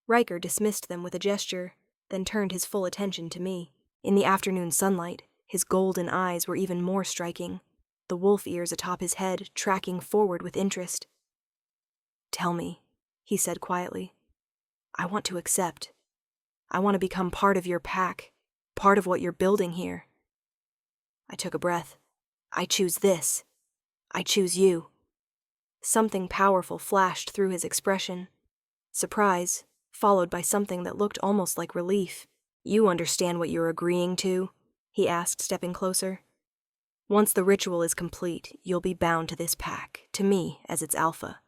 Riker dismissed them with a gesture, then turned his full attention to me. In the afternoon sunlight, his golden eyes were even more striking, the wolf ears atop his head tracking forward with interest. "Tell me," he said quietly. "I want to accept. I want to become part of your pack, part of what you're building here." I took a breath. "I choose this. I choose you." Something powerful flashed through his expression. Surprise, followed by something that looked almost like relief. "You understand what you're agreeing to?" he asked, stepping closer. "Once the ritual is complete, you'll be bound to this pack, to me as its alpha.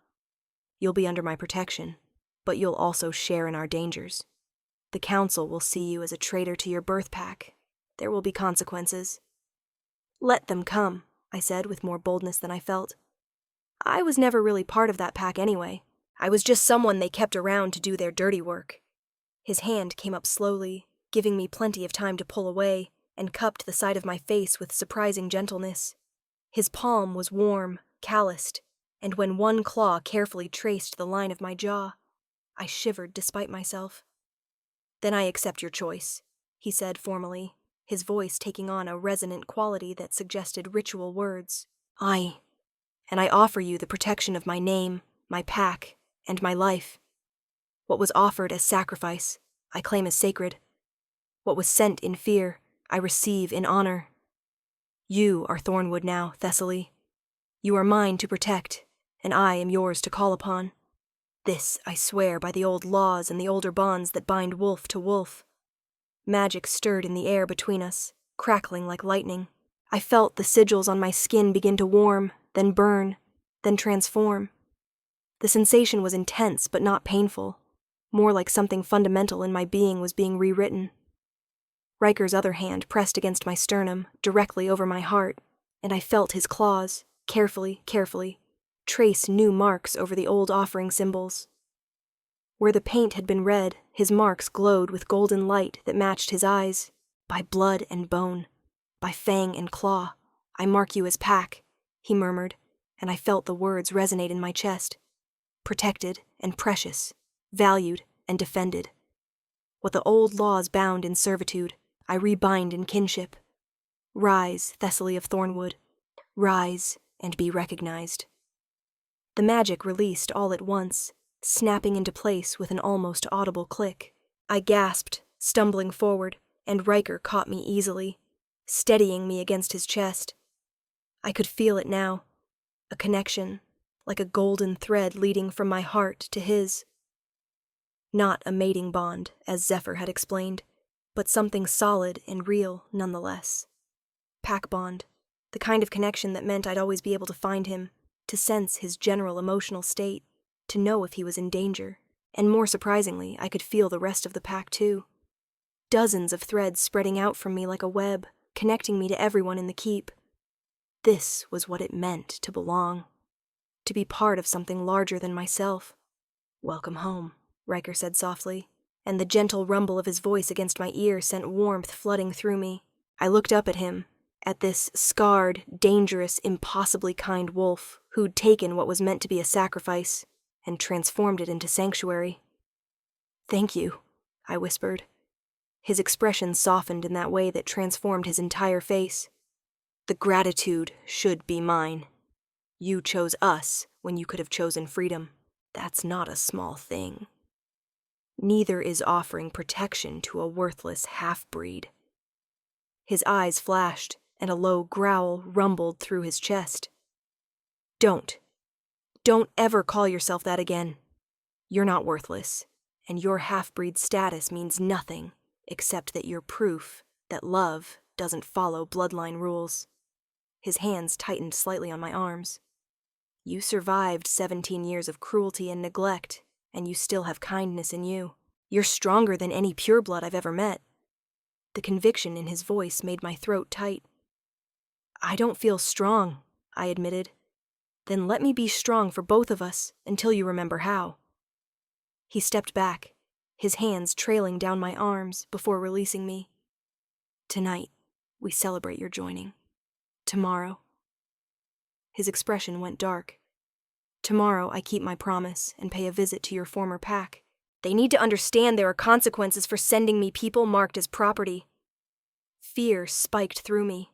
You'll be under my protection, but you'll also share in our dangers. The Council will see you as a traitor to your birth pack. There will be consequences." "Let them come," I said with more boldness than I felt. "I was never really part of that pack anyway. I was just someone they kept around to do their dirty work. His hand came up slowly, giving me plenty of time to pull away, and cupped the side of my face with surprising gentleness. His palm was warm, calloused, and when one claw carefully traced the line of my jaw, I shivered despite myself. "Then I accept your choice," he said formally, his voice taking on a resonant quality that suggested ritual words. And I offer you the protection of my name, my pack, and my life. What was offered as sacrifice, I claim as sacred. What was sent in fear, I receive in honor. You are Thornwood now, Thessaly. You are mine to protect, and I am yours to call upon. This I swear by the old laws and the older bonds that bind wolf to wolf. Magic stirred in the air between us, crackling like lightning. I felt the sigils on my skin begin to warm, then burn, then transform. The sensation was intense but not painful, more like something fundamental in my being was being rewritten. Riker's other hand pressed against my sternum, directly over my heart, and I felt his claws, carefully, trace new marks over the old offering symbols. Where the paint had been red, his marks glowed with golden light that matched his eyes. By blood and bone, by fang and claw, I mark you as pack, he murmured, and I felt the words resonate in my chest. Protected and precious, valued and defended. What the old laws bound in servitude, I rebind in kinship. Rise, Thessaly of Thornwood. Rise and be recognized. The magic released all at once, snapping into place with an almost audible click. I gasped, stumbling forward, and Riker caught me easily, steadying me against his chest. I could feel it now, a connection, like a golden thread leading from my heart to his. Not a mating bond, as Zephyr had explained, but something solid and real nonetheless. Pack bond, the kind of connection that meant I'd always be able to find him, to sense his general emotional state, to know if he was in danger, and more surprisingly, I could feel the rest of the pack too. Dozens of threads spreading out from me like a web, connecting me to everyone in the keep. This was what it meant to belong, to be part of something larger than myself. "Welcome home," Riker said softly, and the gentle rumble of his voice against my ear sent warmth flooding through me. I looked up at him, at this scarred, dangerous, impossibly kind wolf who'd taken what was meant to be a sacrifice and transformed it into sanctuary. "Thank you," I whispered. His expression softened in that way that transformed his entire face. "The gratitude should be mine. You chose us when you could have chosen freedom. That's not a small thing. Neither is offering protection to a worthless half-breed." His eyes flashed, and a low growl rumbled through his chest. Don't ever call yourself that again. You're not worthless, and your half-breed status means nothing except that you're proof that love doesn't follow bloodline rules." His hands tightened slightly on my arms. "You survived 17 years of cruelty and neglect, and you still have kindness in you. You're stronger than any pureblood I've ever met." The conviction in his voice made my throat tight. "I don't feel strong," I admitted. "Then let me be strong for both of us until you remember how." He stepped back, his hands trailing down my arms before releasing me. "Tonight, we celebrate your joining. Tomorrow." His expression went dark. "Tomorrow I keep my promise and pay a visit to your former pack. They need to understand there are consequences for sending me people marked as property." Fear spiked through me.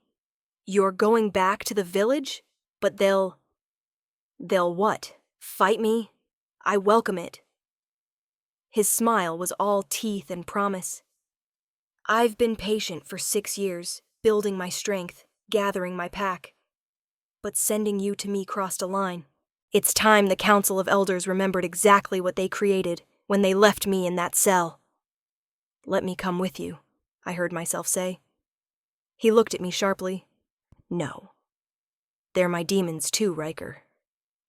"You're going back to the village? But they'll what? Fight me? I welcome it." His smile was all teeth and promise. "I've been patient for 6 years, building my strength, gathering my pack. But sending you to me crossed a line. It's time the Council of Elders remembered exactly what they created when they left me in that cell." "Let me come with you," I heard myself say. He looked at me sharply. "No. They're my demons too, Riker.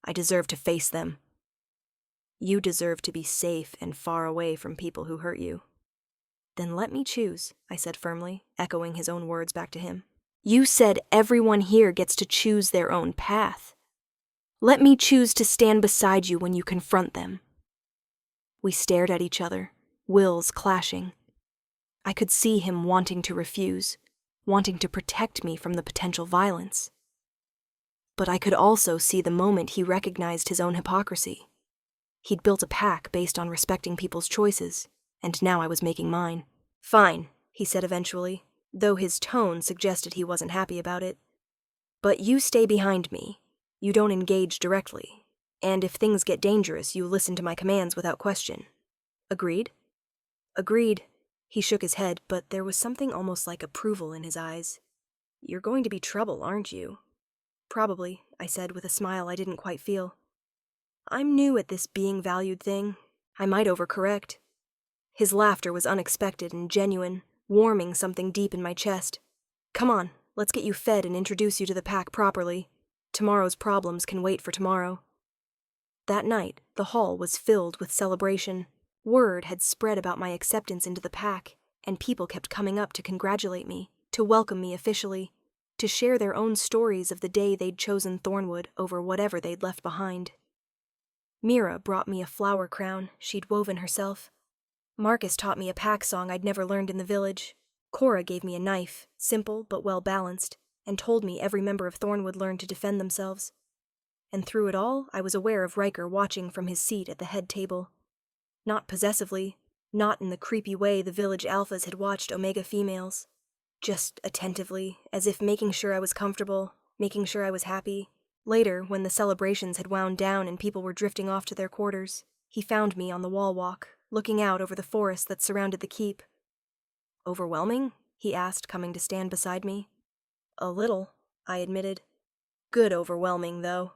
I deserve to face them." "You deserve to be safe and far away from people who hurt you." "Then let me choose," I said firmly, echoing his own words back to him. "You said everyone here gets to choose their own path. Let me choose to stand beside you when you confront them, We stared at each other, wills clashing. I could see him wanting to refuse, wanting to protect me from the potential violence. But I could also see the moment he recognized his own hypocrisy. He'd built a pack based on respecting people's choices, and now I was making mine. "Fine," he said eventually, though his tone suggested he wasn't happy about it. "But you stay behind me. You don't engage directly. And if things get dangerous, you listen to my commands without question. Agreed?" "Agreed." He shook his head, but there was something almost like approval in his eyes. "You're going to be trouble, aren't you?" "Probably," I said with a smile I didn't quite feel. "I'm new at this being valued thing. I might overcorrect." His laughter was unexpected and genuine, warming something deep in my chest. "Come on, let's get you fed and introduce you to the pack properly. Tomorrow's problems can wait for tomorrow." That night, the hall was filled with celebration. Word had spread about my acceptance into the pack, and people kept coming up to congratulate me, to welcome me officially, to share their own stories of the day they'd chosen Thornwood over whatever they'd left behind. Mira brought me a flower crown she'd woven herself. Marcus taught me a pack song I'd never learned in the village. Cora gave me a knife, simple but well-balanced, and told me every member of Thornwood learned to defend themselves. And through it all, I was aware of Riker watching from his seat at the head table. Not possessively, not in the creepy way the village alphas had watched Omega females. Just attentively, as if making sure I was comfortable, making sure I was happy. Later, when the celebrations had wound down and people were drifting off to their quarters, he found me on the wall walk, looking out over the forest that surrounded the keep. "Overwhelming?" he asked, coming to stand beside me. "A little," I admitted. "Good overwhelming, though.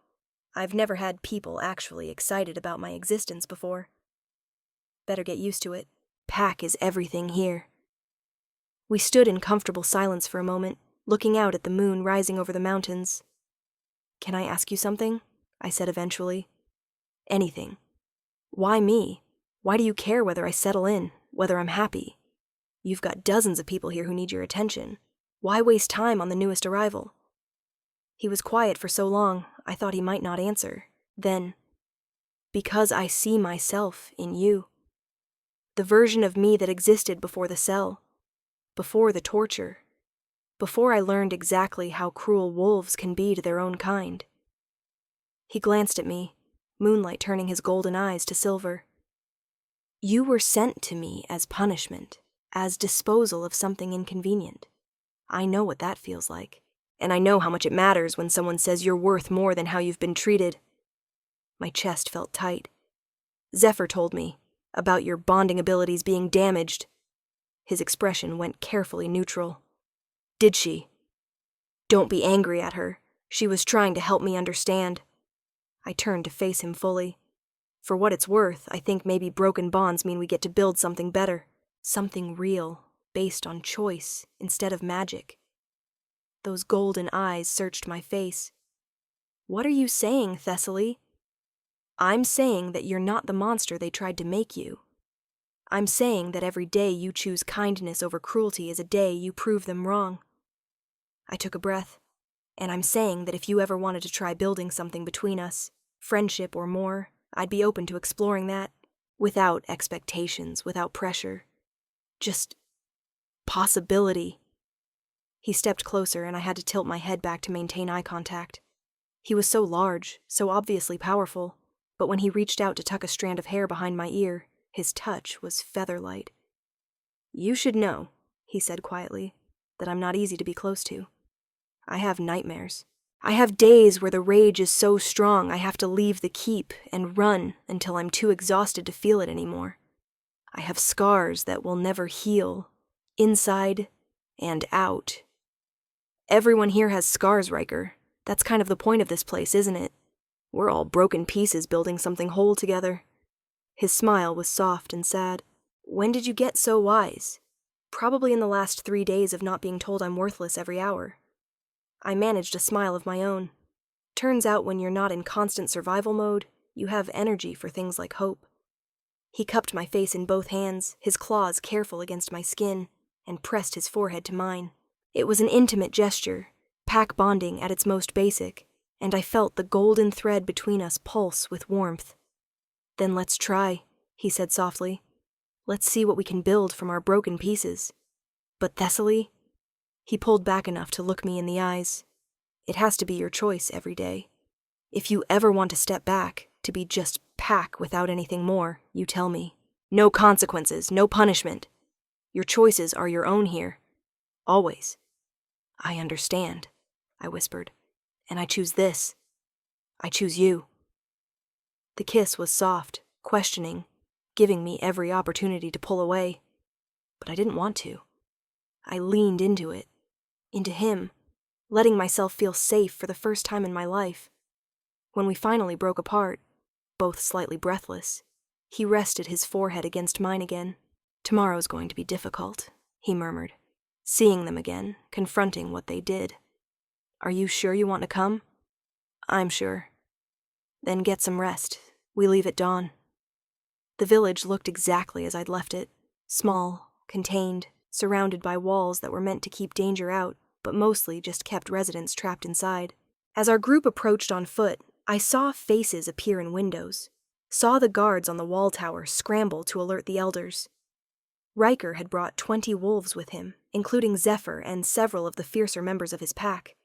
I've never had people actually excited about my existence before." "Better get used to it. Pack is everything here." We stood in comfortable silence for a moment, looking out at the moon rising over the mountains. "Can I ask you something?" I said eventually. "Anything. Why me? Why do you care whether I settle in, whether I'm happy? You've got dozens of people here who need your attention. Why waste time on the newest arrival?" He was quiet for so long, I thought he might not answer. Then, "Because I see myself in you. The version of me that existed before the cell, before the torture, before I learned exactly how cruel wolves can be to their own kind." He glanced at me, moonlight turning his golden eyes to silver. "You were sent to me as punishment, as disposal of something inconvenient. I know what that feels like, and I know how much it matters when someone says you're worth more than how you've been treated." My chest felt tight. "Zephyr told me about your bonding abilities being damaged." His expression went carefully neutral. "Did she?" "Don't be angry at her. She was trying to help me understand." I turned to face him fully. "For what it's worth, I think maybe broken bonds mean we get to build something better. Something real, based on choice, instead of magic." Those golden eyes searched my face. "What are you saying, Thessaly?" "I'm saying that you're not the monster they tried to make you. I'm saying that every day you choose kindness over cruelty is a day you prove them wrong." I took a breath. "And I'm saying that if you ever wanted to try building something between us, friendship or more, I'd be open to exploring that, without expectations, without pressure. Just possibility." He stepped closer, and I had to tilt my head back to maintain eye contact. He was so large, so obviously powerful, but when he reached out to tuck a strand of hair behind my ear, his touch was feather-light. "You should know," he said quietly, "that I'm not easy to be close to. I have nightmares. I have days where the rage is so strong I have to leave the keep and run until I'm too exhausted to feel it anymore. I have scars that will never heal, inside and out. Everyone here has scars, Riker. That's kind of the point of this place, isn't it? We're all broken pieces building something whole together." His smile was soft and sad. "When did you get so wise?" "Probably in the last 3 days of not being told I'm worthless every hour." I managed a smile of my own. Turns out when you're not in constant survival mode, you have energy for things like hope. He cupped my face in both hands, his claws careful against my skin, and pressed his forehead to mine. It was an intimate gesture, pack bonding at its most basic, and I felt the golden thread between us pulse with warmth. "Then let's try," he said softly. Let's see what we can build from our broken pieces. But Thessaly? He pulled back enough to look me in the eyes. It has to be your choice every day. If you ever want to step back, to be just pack without anything more, you tell me. No consequences, no punishment. Your choices are your own here. Always. I understand, I whispered. And I choose this. I choose you. The kiss was soft, questioning, giving me every opportunity to pull away. But I didn't want to. I leaned into it, into him, letting myself feel safe for the first time in my life. When we finally broke apart, both slightly breathless, he rested his forehead against mine again. Tomorrow's going to be difficult, he murmured, seeing them again, confronting what they did. Are you sure you want to come? I'm sure. Then get some rest. We leave at dawn. The village looked exactly as I'd left it. Small, contained, surrounded by walls that were meant to keep danger out, but mostly just kept residents trapped inside. As our group approached on foot, I saw faces appear in windows, saw the guards on the wall tower scramble to alert the elders. Riker had brought 20 wolves with him, including Zephyr and several of the fiercer members of his pack.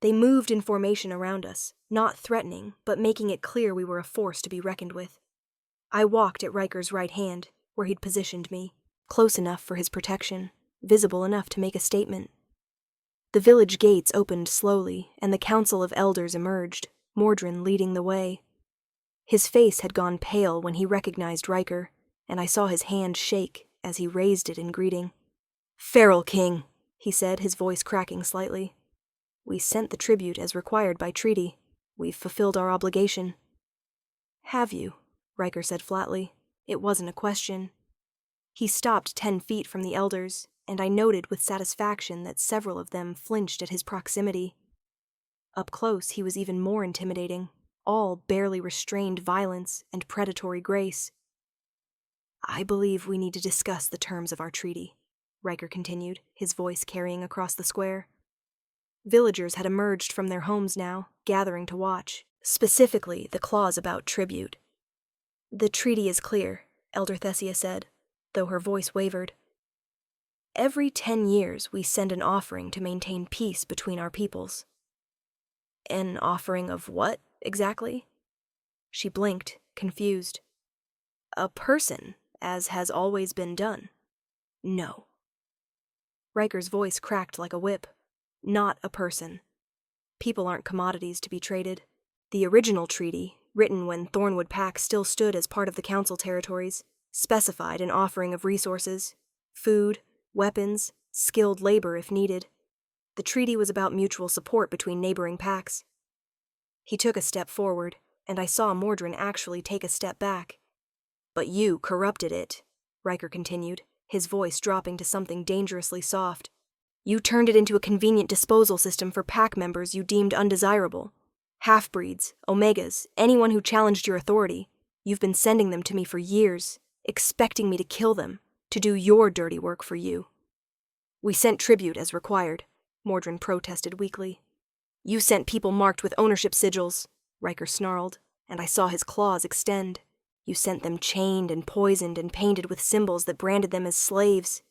They moved in formation around us, not threatening, but making it clear we were a force to be reckoned with. I walked at Riker's right hand, where he'd positioned me, close enough for his protection, visible enough to make a statement. The village gates opened slowly, and the council of elders emerged, Mordrin leading the way. His face had gone pale when he recognized Riker, and I saw his hand shake as he raised it in greeting. "Feral King," he said, his voice cracking slightly. "We sent the tribute as required by treaty. We've fulfilled our obligation." "Have you?" Riker said flatly. It wasn't a question. He stopped 10 feet from the elders, and I noted with satisfaction that several of them flinched at his proximity. Up close, he was even more intimidating, all barely restrained violence and predatory grace. "I believe we need to discuss the terms of our treaty," Riker continued, his voice carrying across the square. Villagers had emerged from their homes now, gathering to watch, specifically the clause about tribute. "The treaty is clear," Elder Thessia said, though her voice wavered. "Every 10 years we send an offering to maintain peace between our peoples." "An offering of what, exactly?" She blinked, confused. "A person, as has always been done." "No." Riker's voice cracked like a whip. "Not a person. People aren't commodities to be traded. The original treaty, written when Thornwood Pack still stood as part of the Council territories, specified an offering of resources, food, weapons, skilled labor if needed. The treaty was about mutual support between neighboring packs." He took a step forward, and I saw Mordrin actually take a step back. "But you corrupted it," Riker continued, his voice dropping to something dangerously soft. "You turned it into a convenient disposal system for pack members you deemed undesirable. Half-breeds, Omegas, anyone who challenged your authority. You've been sending them to me for years, expecting me to kill them, to do your dirty work for you." "We sent tribute as required," Mordrin protested weakly. "You sent people marked with ownership sigils," Riker snarled, and I saw his claws extend. "You sent them chained and poisoned and painted with symbols that branded them as slaves.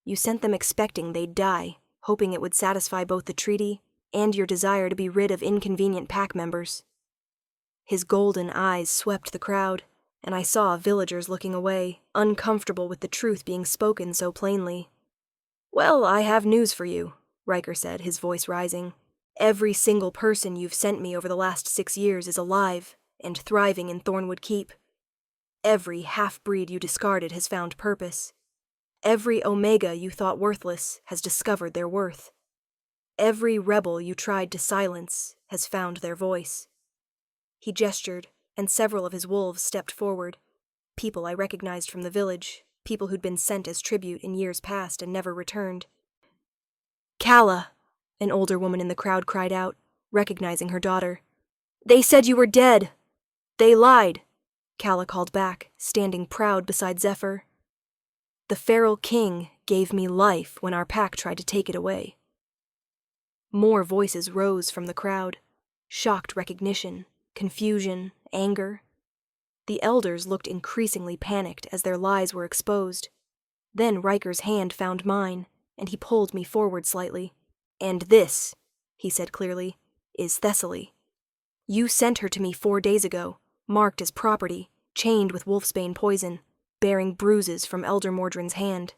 You sent them expecting they'd die, hoping it would satisfy both the treaty and your desire to be rid of inconvenient pack members." His golden eyes swept the crowd, and I saw villagers looking away, uncomfortable with the truth being spoken so plainly. "Well, I have news for you," Riker said, his voice rising. "Every single person you've sent me over the last 6 years is alive and thriving in Thornwood Keep. Every half-breed you discarded has found purpose. Every Omega you thought worthless has discovered their worth. Every rebel you tried to silence has found their voice." He gestured, and several of his wolves stepped forward. People I recognized from the village, people who'd been sent as tribute in years past and never returned. "Calla," an older woman in the crowd cried out, recognizing her daughter. "They said you were dead." "They lied," Calla called back, standing proud beside Zephyr. "The Feral King gave me life when our pack tried to take it away." More voices rose from the crowd. Shocked recognition, confusion, anger. The elders looked increasingly panicked as their lies were exposed. Then Riker's hand found mine, and he pulled me forward slightly. "And this," he said clearly, "is Thessaly. You sent her to me 4 days ago, marked as property, chained with wolfsbane poison, bearing bruises from Elder Mordrin's hand.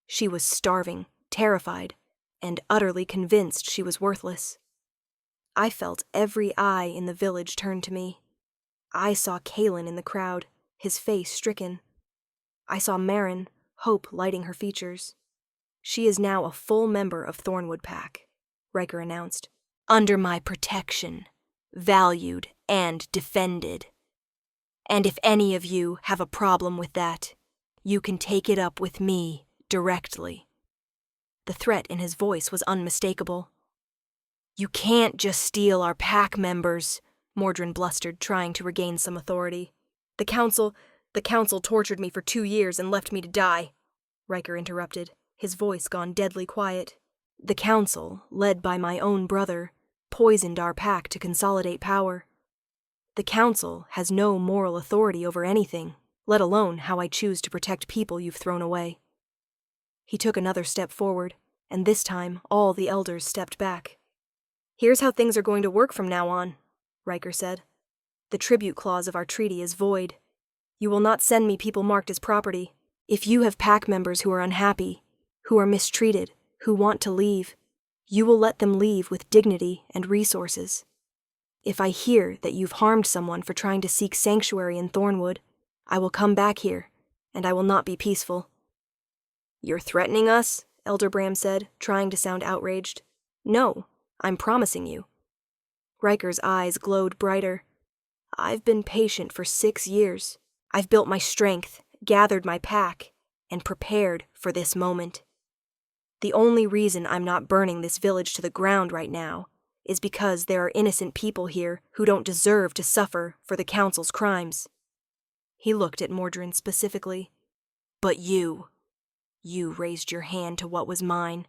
She was starving, terrified, and utterly convinced she was worthless. I felt every eye in the village turn to me. I saw Kalen in the crowd, his face stricken. I saw Marin, hope lighting her features. She is now a full member of Thornwood Pack," Riker announced. "Under my protection, valued and defended. And if any of you have a problem with that, you can take it up with me directly." The threat in his voice was unmistakable. "You can't just steal our pack members," Mordrin blustered, trying to regain some authority. The council tortured me for 2 years and left me to die," Riker interrupted, his voice gone deadly quiet. "The council, led by my own brother, poisoned our pack to consolidate power. The council has no moral authority over anything, let alone how I choose to protect people you've thrown away." He took another step forward, and this time all the elders stepped back. "Here's how things are going to work from now on," Riker said. "The tribute clause of our treaty is void. You will not send me people marked as property. If you have pack members who are unhappy, who are mistreated, who want to leave, you will let them leave with dignity and resources. If I hear that you've harmed someone for trying to seek sanctuary in Thornwood, I will come back here, and I will not be peaceful." "You're threatening us?" Elder Bram said, trying to sound outraged. "No, I'm promising you." Riker's eyes glowed brighter. "I've been patient for 6 years. I've built my strength, gathered my pack, and prepared for this moment. The only reason I'm not burning this village to the ground right now is because there are innocent people here who don't deserve to suffer for the Council's crimes." He looked at Mordrin specifically. "But you raised your hand to what was mine.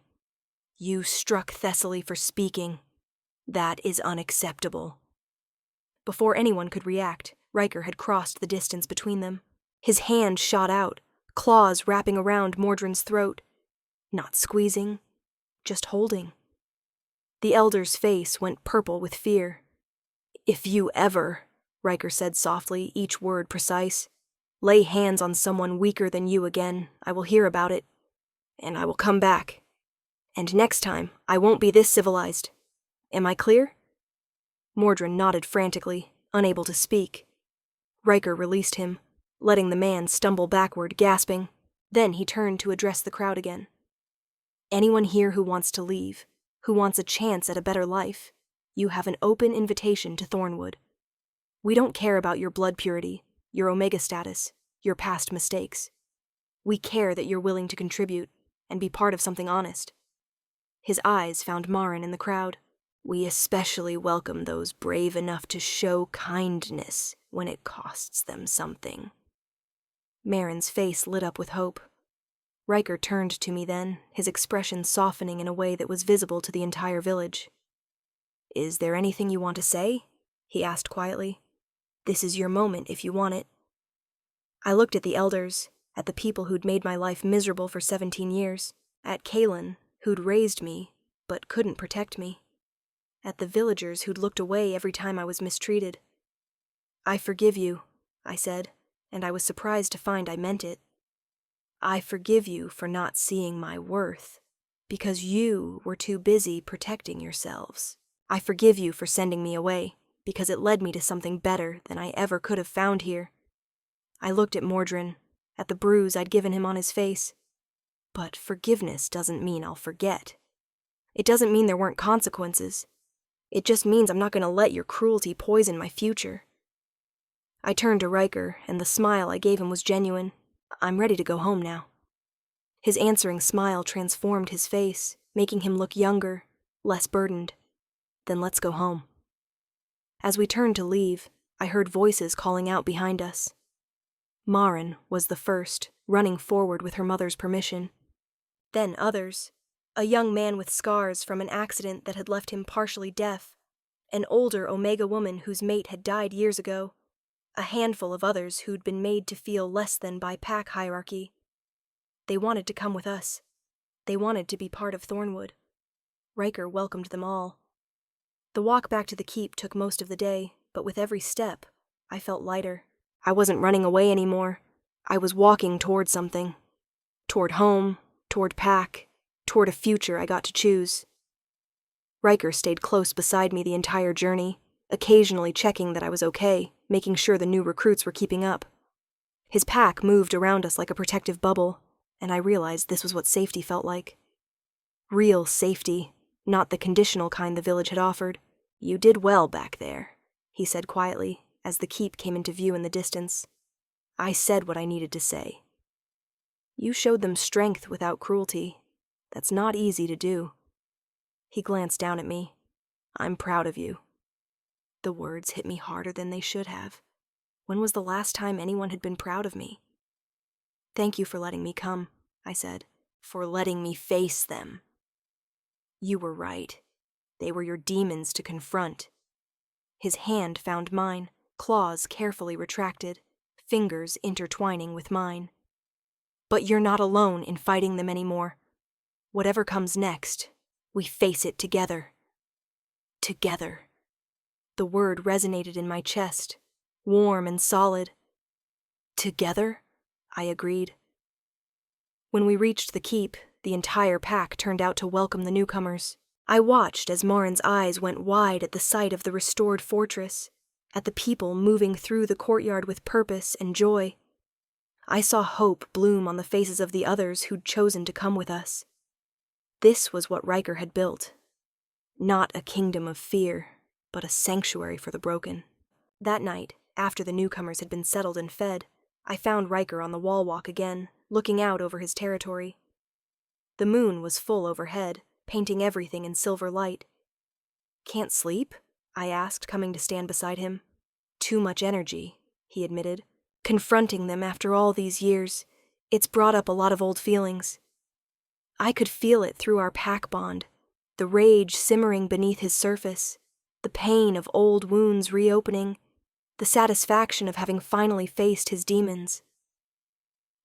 You struck Thessaly for speaking. That is unacceptable." Before anyone could react, Riker had crossed the distance between them. His hand shot out, claws wrapping around Mordrin's throat. Not squeezing, just holding. The elder's face went purple with fear. "If you ever," Riker said softly, each word precise, "lay hands on someone weaker than you again, I will hear about it, and I will come back. And next time, I won't be this civilized. Am I clear?" Mordrin nodded frantically, unable to speak. Riker released him, letting the man stumble backward, gasping. Then he turned to address the crowd again. "Anyone here who wants to leave, who wants a chance at a better life, you have an open invitation to Thornwood. We don't care about your blood purity, your Omega status, your past mistakes. We care that you're willing to contribute and be part of something honest." His eyes found Marin in the crowd. "We especially welcome those brave enough to show kindness when it costs them something." Marin's face lit up with hope. Riker turned to me then, his expression softening in a way that was visible to the entire village. "Is there anything you want to say?" he asked quietly. "This is your moment if you want it." I looked at the elders, at the people who'd made my life miserable for 17 years, at Kalen, who'd raised me, but couldn't protect me, at the villagers who'd looked away every time I was mistreated. "I forgive you," I said, and I was surprised to find I meant it. "I forgive you for not seeing my worth, because you were too busy protecting yourselves. I forgive you for sending me away, because it led me to something better than I ever could have found here." I looked at Mordrin, at the bruise I'd given him on his face. "But forgiveness doesn't mean I'll forget. It doesn't mean there weren't consequences. It just means I'm not going to let your cruelty poison my future." I turned to Riker, and the smile I gave him was genuine. "I'm ready to go home now." His answering smile transformed his face, making him look younger, less burdened. "Then let's go home." As we turned to leave, I heard voices calling out behind us. Marin was the first, running forward with her mother's permission. Then others. A young man with scars from an accident that had left him partially deaf, an older Omega woman whose mate had died years ago, a handful of others who'd been made to feel less than by pack hierarchy. They wanted to come with us. They wanted to be part of Thornwood. Riker welcomed them all. The walk back to the keep took most of the day, but with every step, I felt lighter. I wasn't running away anymore. I was walking toward something. Toward home, toward pack, toward a future I got to choose. Riker stayed close beside me the entire journey, occasionally checking that I was okay, making sure the new recruits were keeping up. His pack moved around us like a protective bubble, and I realized this was what safety felt like. Real safety, not the conditional kind the village had offered. "You did well back there," he said quietly, as the keep came into view in the distance. "I said what I needed to say. You showed them strength without cruelty. That's not easy to do." He glanced down at me. "I'm proud of you." The words hit me harder than they should have. When was the last time anyone had been proud of me? "Thank you for letting me come," I said. "For letting me face them." "You were right. They were your demons to confront." His hand found mine, claws carefully retracted, fingers intertwining with mine. "But you're not alone in fighting them anymore. Whatever comes next, we face it together." Together. The word resonated in my chest, warm and solid. "Together?" I agreed. When we reached the keep, the entire pack turned out to welcome the newcomers. I watched as Marin's eyes went wide at the sight of the restored fortress, at the people moving through the courtyard with purpose and joy. I saw hope bloom on the faces of the others who'd chosen to come with us. This was what Riker had built. Not a kingdom of fear, but a sanctuary for the broken. That night, after the newcomers had been settled and fed, I found Riker on the wall walk again, looking out over his territory. The moon was full overhead, painting everything in silver light. "Can't sleep?" I asked, coming to stand beside him. "Too much energy," he admitted. "Confronting them after all these years, it's brought up a lot of old feelings." I could feel it through our pack bond, the rage simmering beneath his surface, the pain of old wounds reopening, the satisfaction of having finally faced his demons.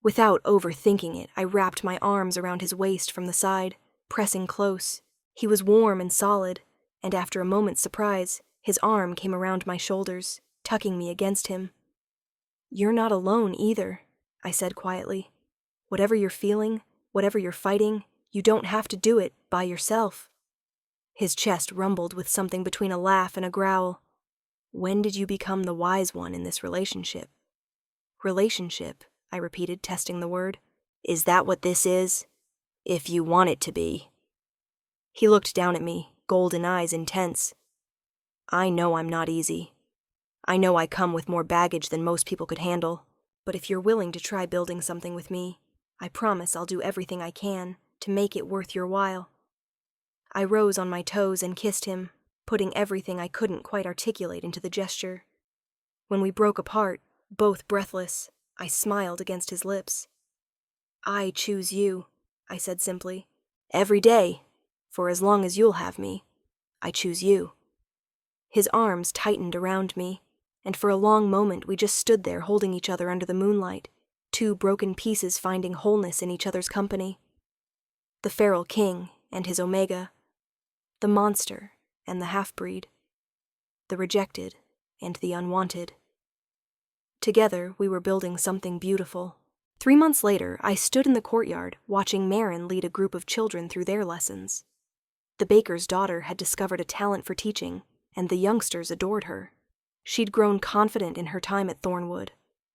Without overthinking it, I wrapped my arms around his waist from the side, pressing close. He was warm and solid, and after a moment's surprise, his arm came around my shoulders, tucking me against him. "You're not alone either," I said quietly. "Whatever you're feeling, whatever you're fighting, you don't have to do it by yourself." His chest rumbled with something between a laugh and a growl. "When did you become the wise one in this relationship?" "Relationship," I repeated, testing the word. "Is that what this is? If you want it to be." He looked down at me, golden eyes intense. "I know I'm not easy. I know I come with more baggage than most people could handle. But if you're willing to try building something with me, I promise I'll do everything I can to make it worth your while." I rose on my toes and kissed him, putting everything I couldn't quite articulate into the gesture. When we broke apart, both breathless, I smiled against his lips. "I choose you," I said simply. "Every day, for as long as you'll have me, I choose you." His arms tightened around me, and for a long moment we just stood there holding each other under the moonlight, two broken pieces finding wholeness in each other's company. The feral king and his omega, the monster and the half-breed, the rejected and the unwanted. Together, we were building something beautiful. 3 months later, I stood in the courtyard watching Marin lead a group of children through their lessons. The baker's daughter had discovered a talent for teaching, and the youngsters adored her. She'd grown confident in her time at Thornwood,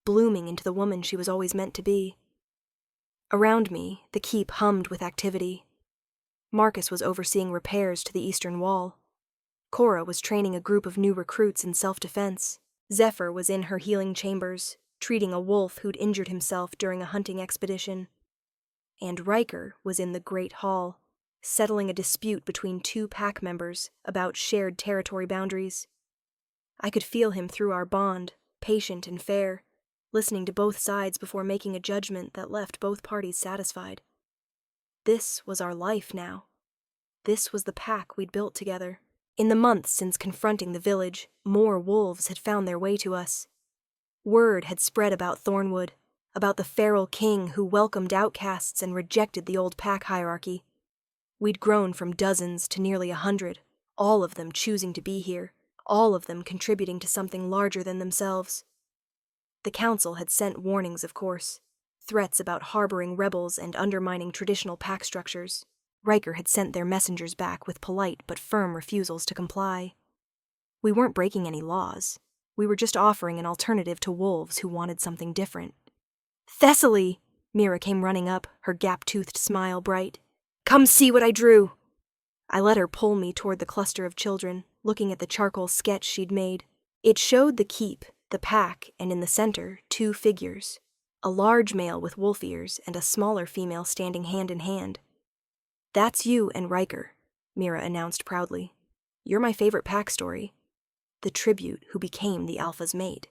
blooming into the woman she was always meant to be. Around me, the keep hummed with activity. Marcus was overseeing repairs to the eastern wall. Cora was training a group of new recruits in self-defense. Zephyr was in her healing chambers, treating a wolf who'd injured himself during a hunting expedition. And Riker was in the Great Hall, settling a dispute between two pack members about shared territory boundaries. I could feel him through our bond, patient and fair, listening to both sides before making a judgment that left both parties satisfied. This was our life now. This was the pack we'd built together. In the months since confronting the village, more wolves had found their way to us. Word had spread about Thornwood, about the feral king who welcomed outcasts and rejected the old pack hierarchy. We'd grown from dozens to nearly 100, all of them choosing to be here, all of them contributing to something larger than themselves. The council had sent warnings, of course, threats about harboring rebels and undermining traditional pack structures. Riker had sent their messengers back with polite but firm refusals to comply. We weren't breaking any laws. We were just offering an alternative to wolves who wanted something different. "Thessaly!" Mira came running up, her gap-toothed smile bright. "Come see what I drew!" I let her pull me toward the cluster of children, looking at the charcoal sketch she'd made. It showed the keep, the pack, and in the center, 2 figures. A large male with wolf ears and a smaller female standing hand in hand. "That's you and Riker," Mira announced proudly. "You're my favorite pack story. The tribute who became the Alpha's mate."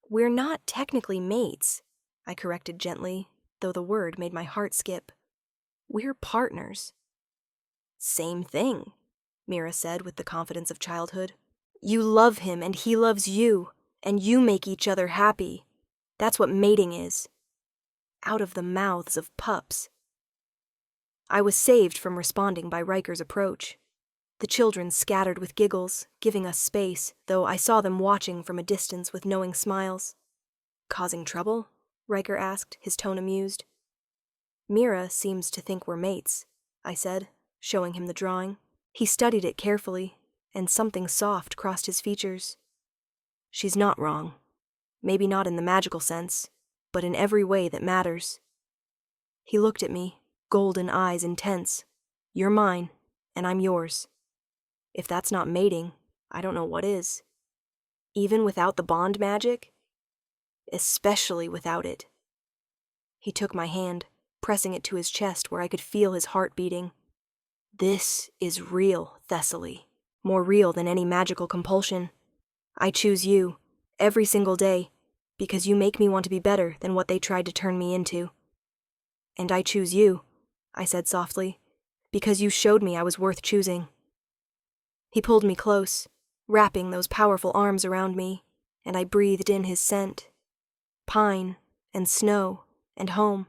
"We're not technically mates," I corrected gently, though the word made my heart skip. "We're partners." "Same thing," Mira said with the confidence of childhood. "You love him and he loves you, and you make each other happy. That's what mating is. Out of the mouths of pups." I was saved from responding by Riker's approach. The children scattered with giggles, giving us space, though I saw them watching from a distance with knowing smiles. "Causing trouble?" Riker asked, his tone amused. "Mira seems to think we're mates," I said, showing him the drawing. He studied it carefully, and something soft crossed his features. "She's not wrong. Maybe not in the magical sense, but in every way that matters." He looked at me, golden eyes intense. "You're mine, and I'm yours. If that's not mating, I don't know what is. Even without the bond magic? Especially without it." He took my hand, pressing it to his chest where I could feel his heart beating. "This is real, Thessaly. More real than any magical compulsion. I choose you, every single day, because you make me want to be better than what they tried to turn me into. And I choose you," I said softly, "because you showed me I was worth choosing." He pulled me close, wrapping those powerful arms around me, and I breathed in his scent. Pine, and snow, and home.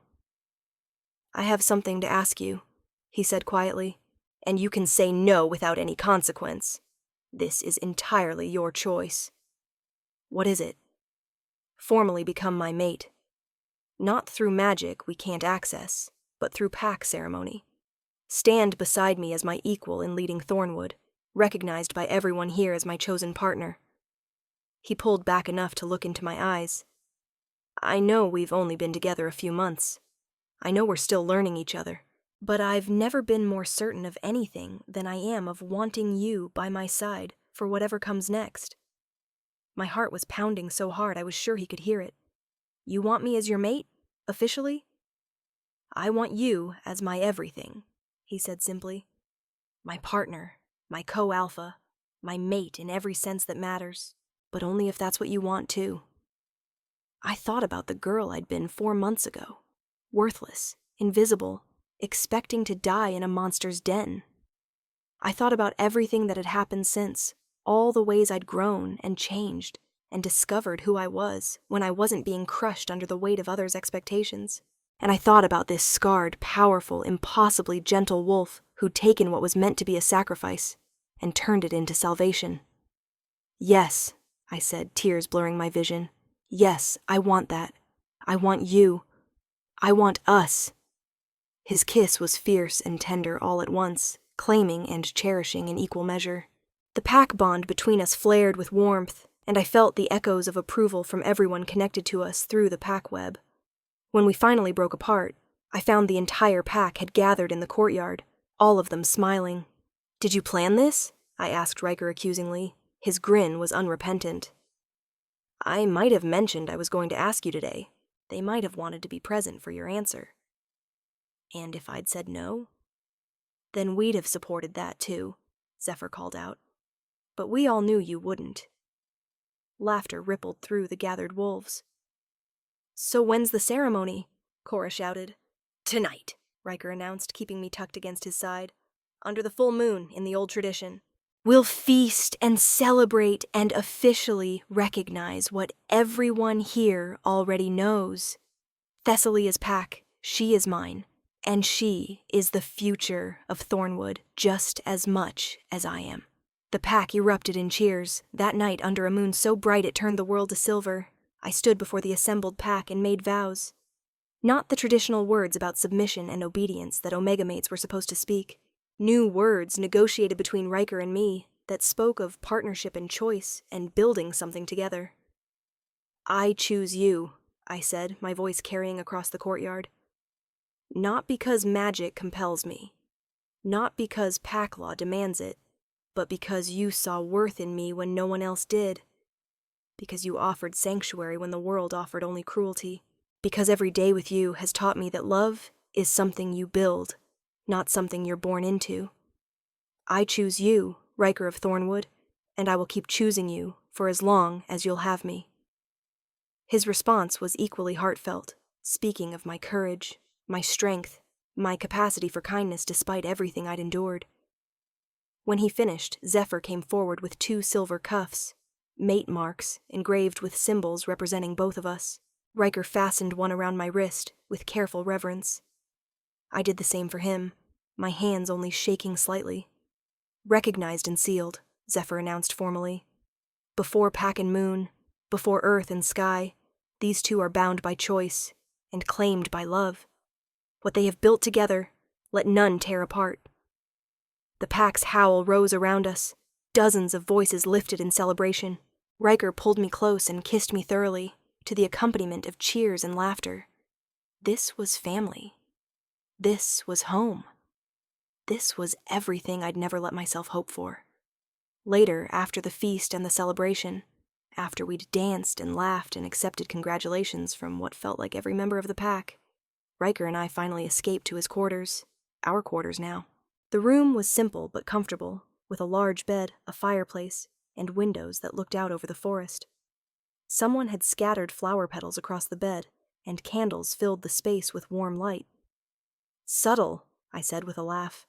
"I have something to ask you," he said quietly, "and you can say no without any consequence. This is entirely your choice." "What is it?" "Formally become my mate. Not through magic we can't access, but through pack ceremony. Stand beside me as my equal in leading Thornwood, recognized by everyone here as my chosen partner." He pulled back enough to look into my eyes. "I know we've only been together a few months. I know we're still learning each other. But I've never been more certain of anything than I am of wanting you by my side for whatever comes next." My heart was pounding so hard I was sure he could hear it. "You want me as your mate? Officially?" "I want you as my everything," he said simply. "My partner, my co-alpha, my mate in every sense that matters, but only if that's what you want too." I thought about the girl I'd been 4 months ago. Worthless, invisible, expecting to die in a monster's den. I thought about everything that had happened since, all the ways I'd grown and changed and discovered who I was when I wasn't being crushed under the weight of others' expectations. And I thought about this scarred, powerful, impossibly gentle wolf who'd taken what was meant to be a sacrifice and turned it into salvation. "Yes," I said, tears blurring my vision. "Yes, I want that. I want you. I want us." His kiss was fierce and tender all at once, claiming and cherishing in equal measure. The pack bond between us flared with warmth, and I felt the echoes of approval from everyone connected to us through the pack web. When we finally broke apart, I found the entire pack had gathered in the courtyard, all of them smiling. "Did you plan this?" I asked Riker accusingly. His grin was unrepentant. "I might have mentioned I was going to ask you today. They might have wanted to be present for your answer." "And if I'd said no?" "Then we'd have supported that too," Zephyr called out. "But we all knew you wouldn't." Laughter rippled through the gathered wolves. "So when's the ceremony?" Cora shouted. "Tonight," Riker announced, keeping me tucked against his side. "Under the full moon, in the old tradition. We'll feast and celebrate and officially recognize what everyone here already knows. Thessalia's pack, she is mine, and she is the future of Thornwood just as much as I am. The pack erupted in cheers, that night under a moon so bright it turned the world to silver. I stood before the assembled pack and made vows. Not the traditional words about submission and obedience that Omega mates were supposed to speak. New words negotiated between Riker and me that spoke of partnership and choice and building something together. I choose you, I said, my voice carrying across the courtyard. Not because magic compels me, not because pack law demands it, but because you saw worth in me when no one else did. Because you offered sanctuary when the world offered only cruelty. Because every day with you has taught me that love is something you build, not something you're born into. I choose you, Riker of Thornwood, and I will keep choosing you for as long as you'll have me. His response was equally heartfelt, speaking of my courage, my strength, my capacity for kindness despite everything I'd endured. When he finished, Zephyr came forward with 2 silver cuffs, mate marks engraved with symbols representing both of us. Riker fastened one around my wrist with careful reverence. I did the same for him, my hands only shaking slightly. Recognized and sealed, Zephyr announced formally. Before Pack and Moon, before Earth and Sky, these 2 are bound by choice and claimed by love. What they have built together, let none tear apart. The pack's howl rose around us. Dozens of voices lifted in celebration. Riker pulled me close and kissed me thoroughly, to the accompaniment of cheers and laughter. This was family. This was home. This was everything I'd never let myself hope for. Later, after the feast and the celebration, after we'd danced and laughed and accepted congratulations from what felt like every member of the pack, Riker and I finally escaped to his quarters, our quarters now. The room was simple but comfortable, with a large bed, a fireplace, and windows that looked out over the forest. Someone had scattered flower petals across the bed, and candles filled the space with warm light. Subtle, I said with a laugh.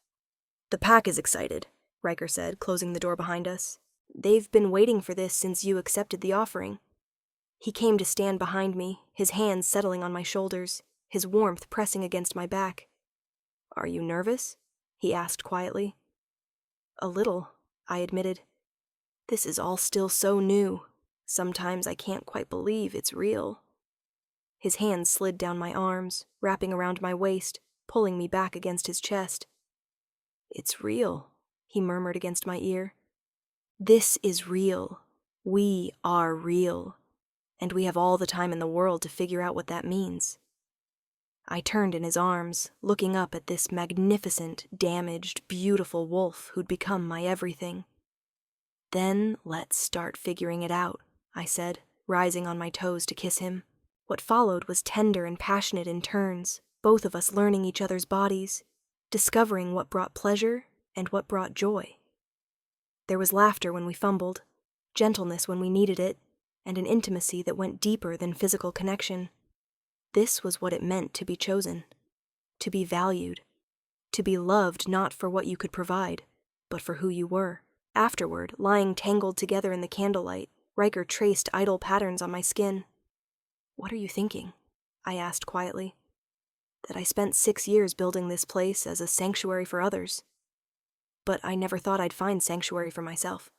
The pack is excited, Riker said, closing the door behind us. They've been waiting for this since you accepted the offering. He came to stand behind me, his hands settling on my shoulders, his warmth pressing against my back. Are you nervous? He asked quietly. A little, I admitted. This is all still so new. Sometimes I can't quite believe it's real. His hands slid down my arms, wrapping around my waist, pulling me back against his chest. It's real, he murmured against my ear. This is real. We are real. And we have all the time in the world to figure out what that means. I turned in his arms, looking up at this magnificent, damaged, beautiful wolf who'd become my everything. Then let's start figuring it out, I said, rising on my toes to kiss him. What followed was tender and passionate in turns, both of us learning each other's bodies, discovering what brought pleasure and what brought joy. There was laughter when we fumbled, gentleness when we needed it, and an intimacy that went deeper than physical connection. This was what it meant to be chosen, to be valued, to be loved not for what you could provide, but for who you were. Afterward, lying tangled together in the candlelight, Riker traced idle patterns on my skin. What are you thinking? I asked quietly. That I spent 6 years building this place as a sanctuary for others. But I never thought I'd find sanctuary for myself.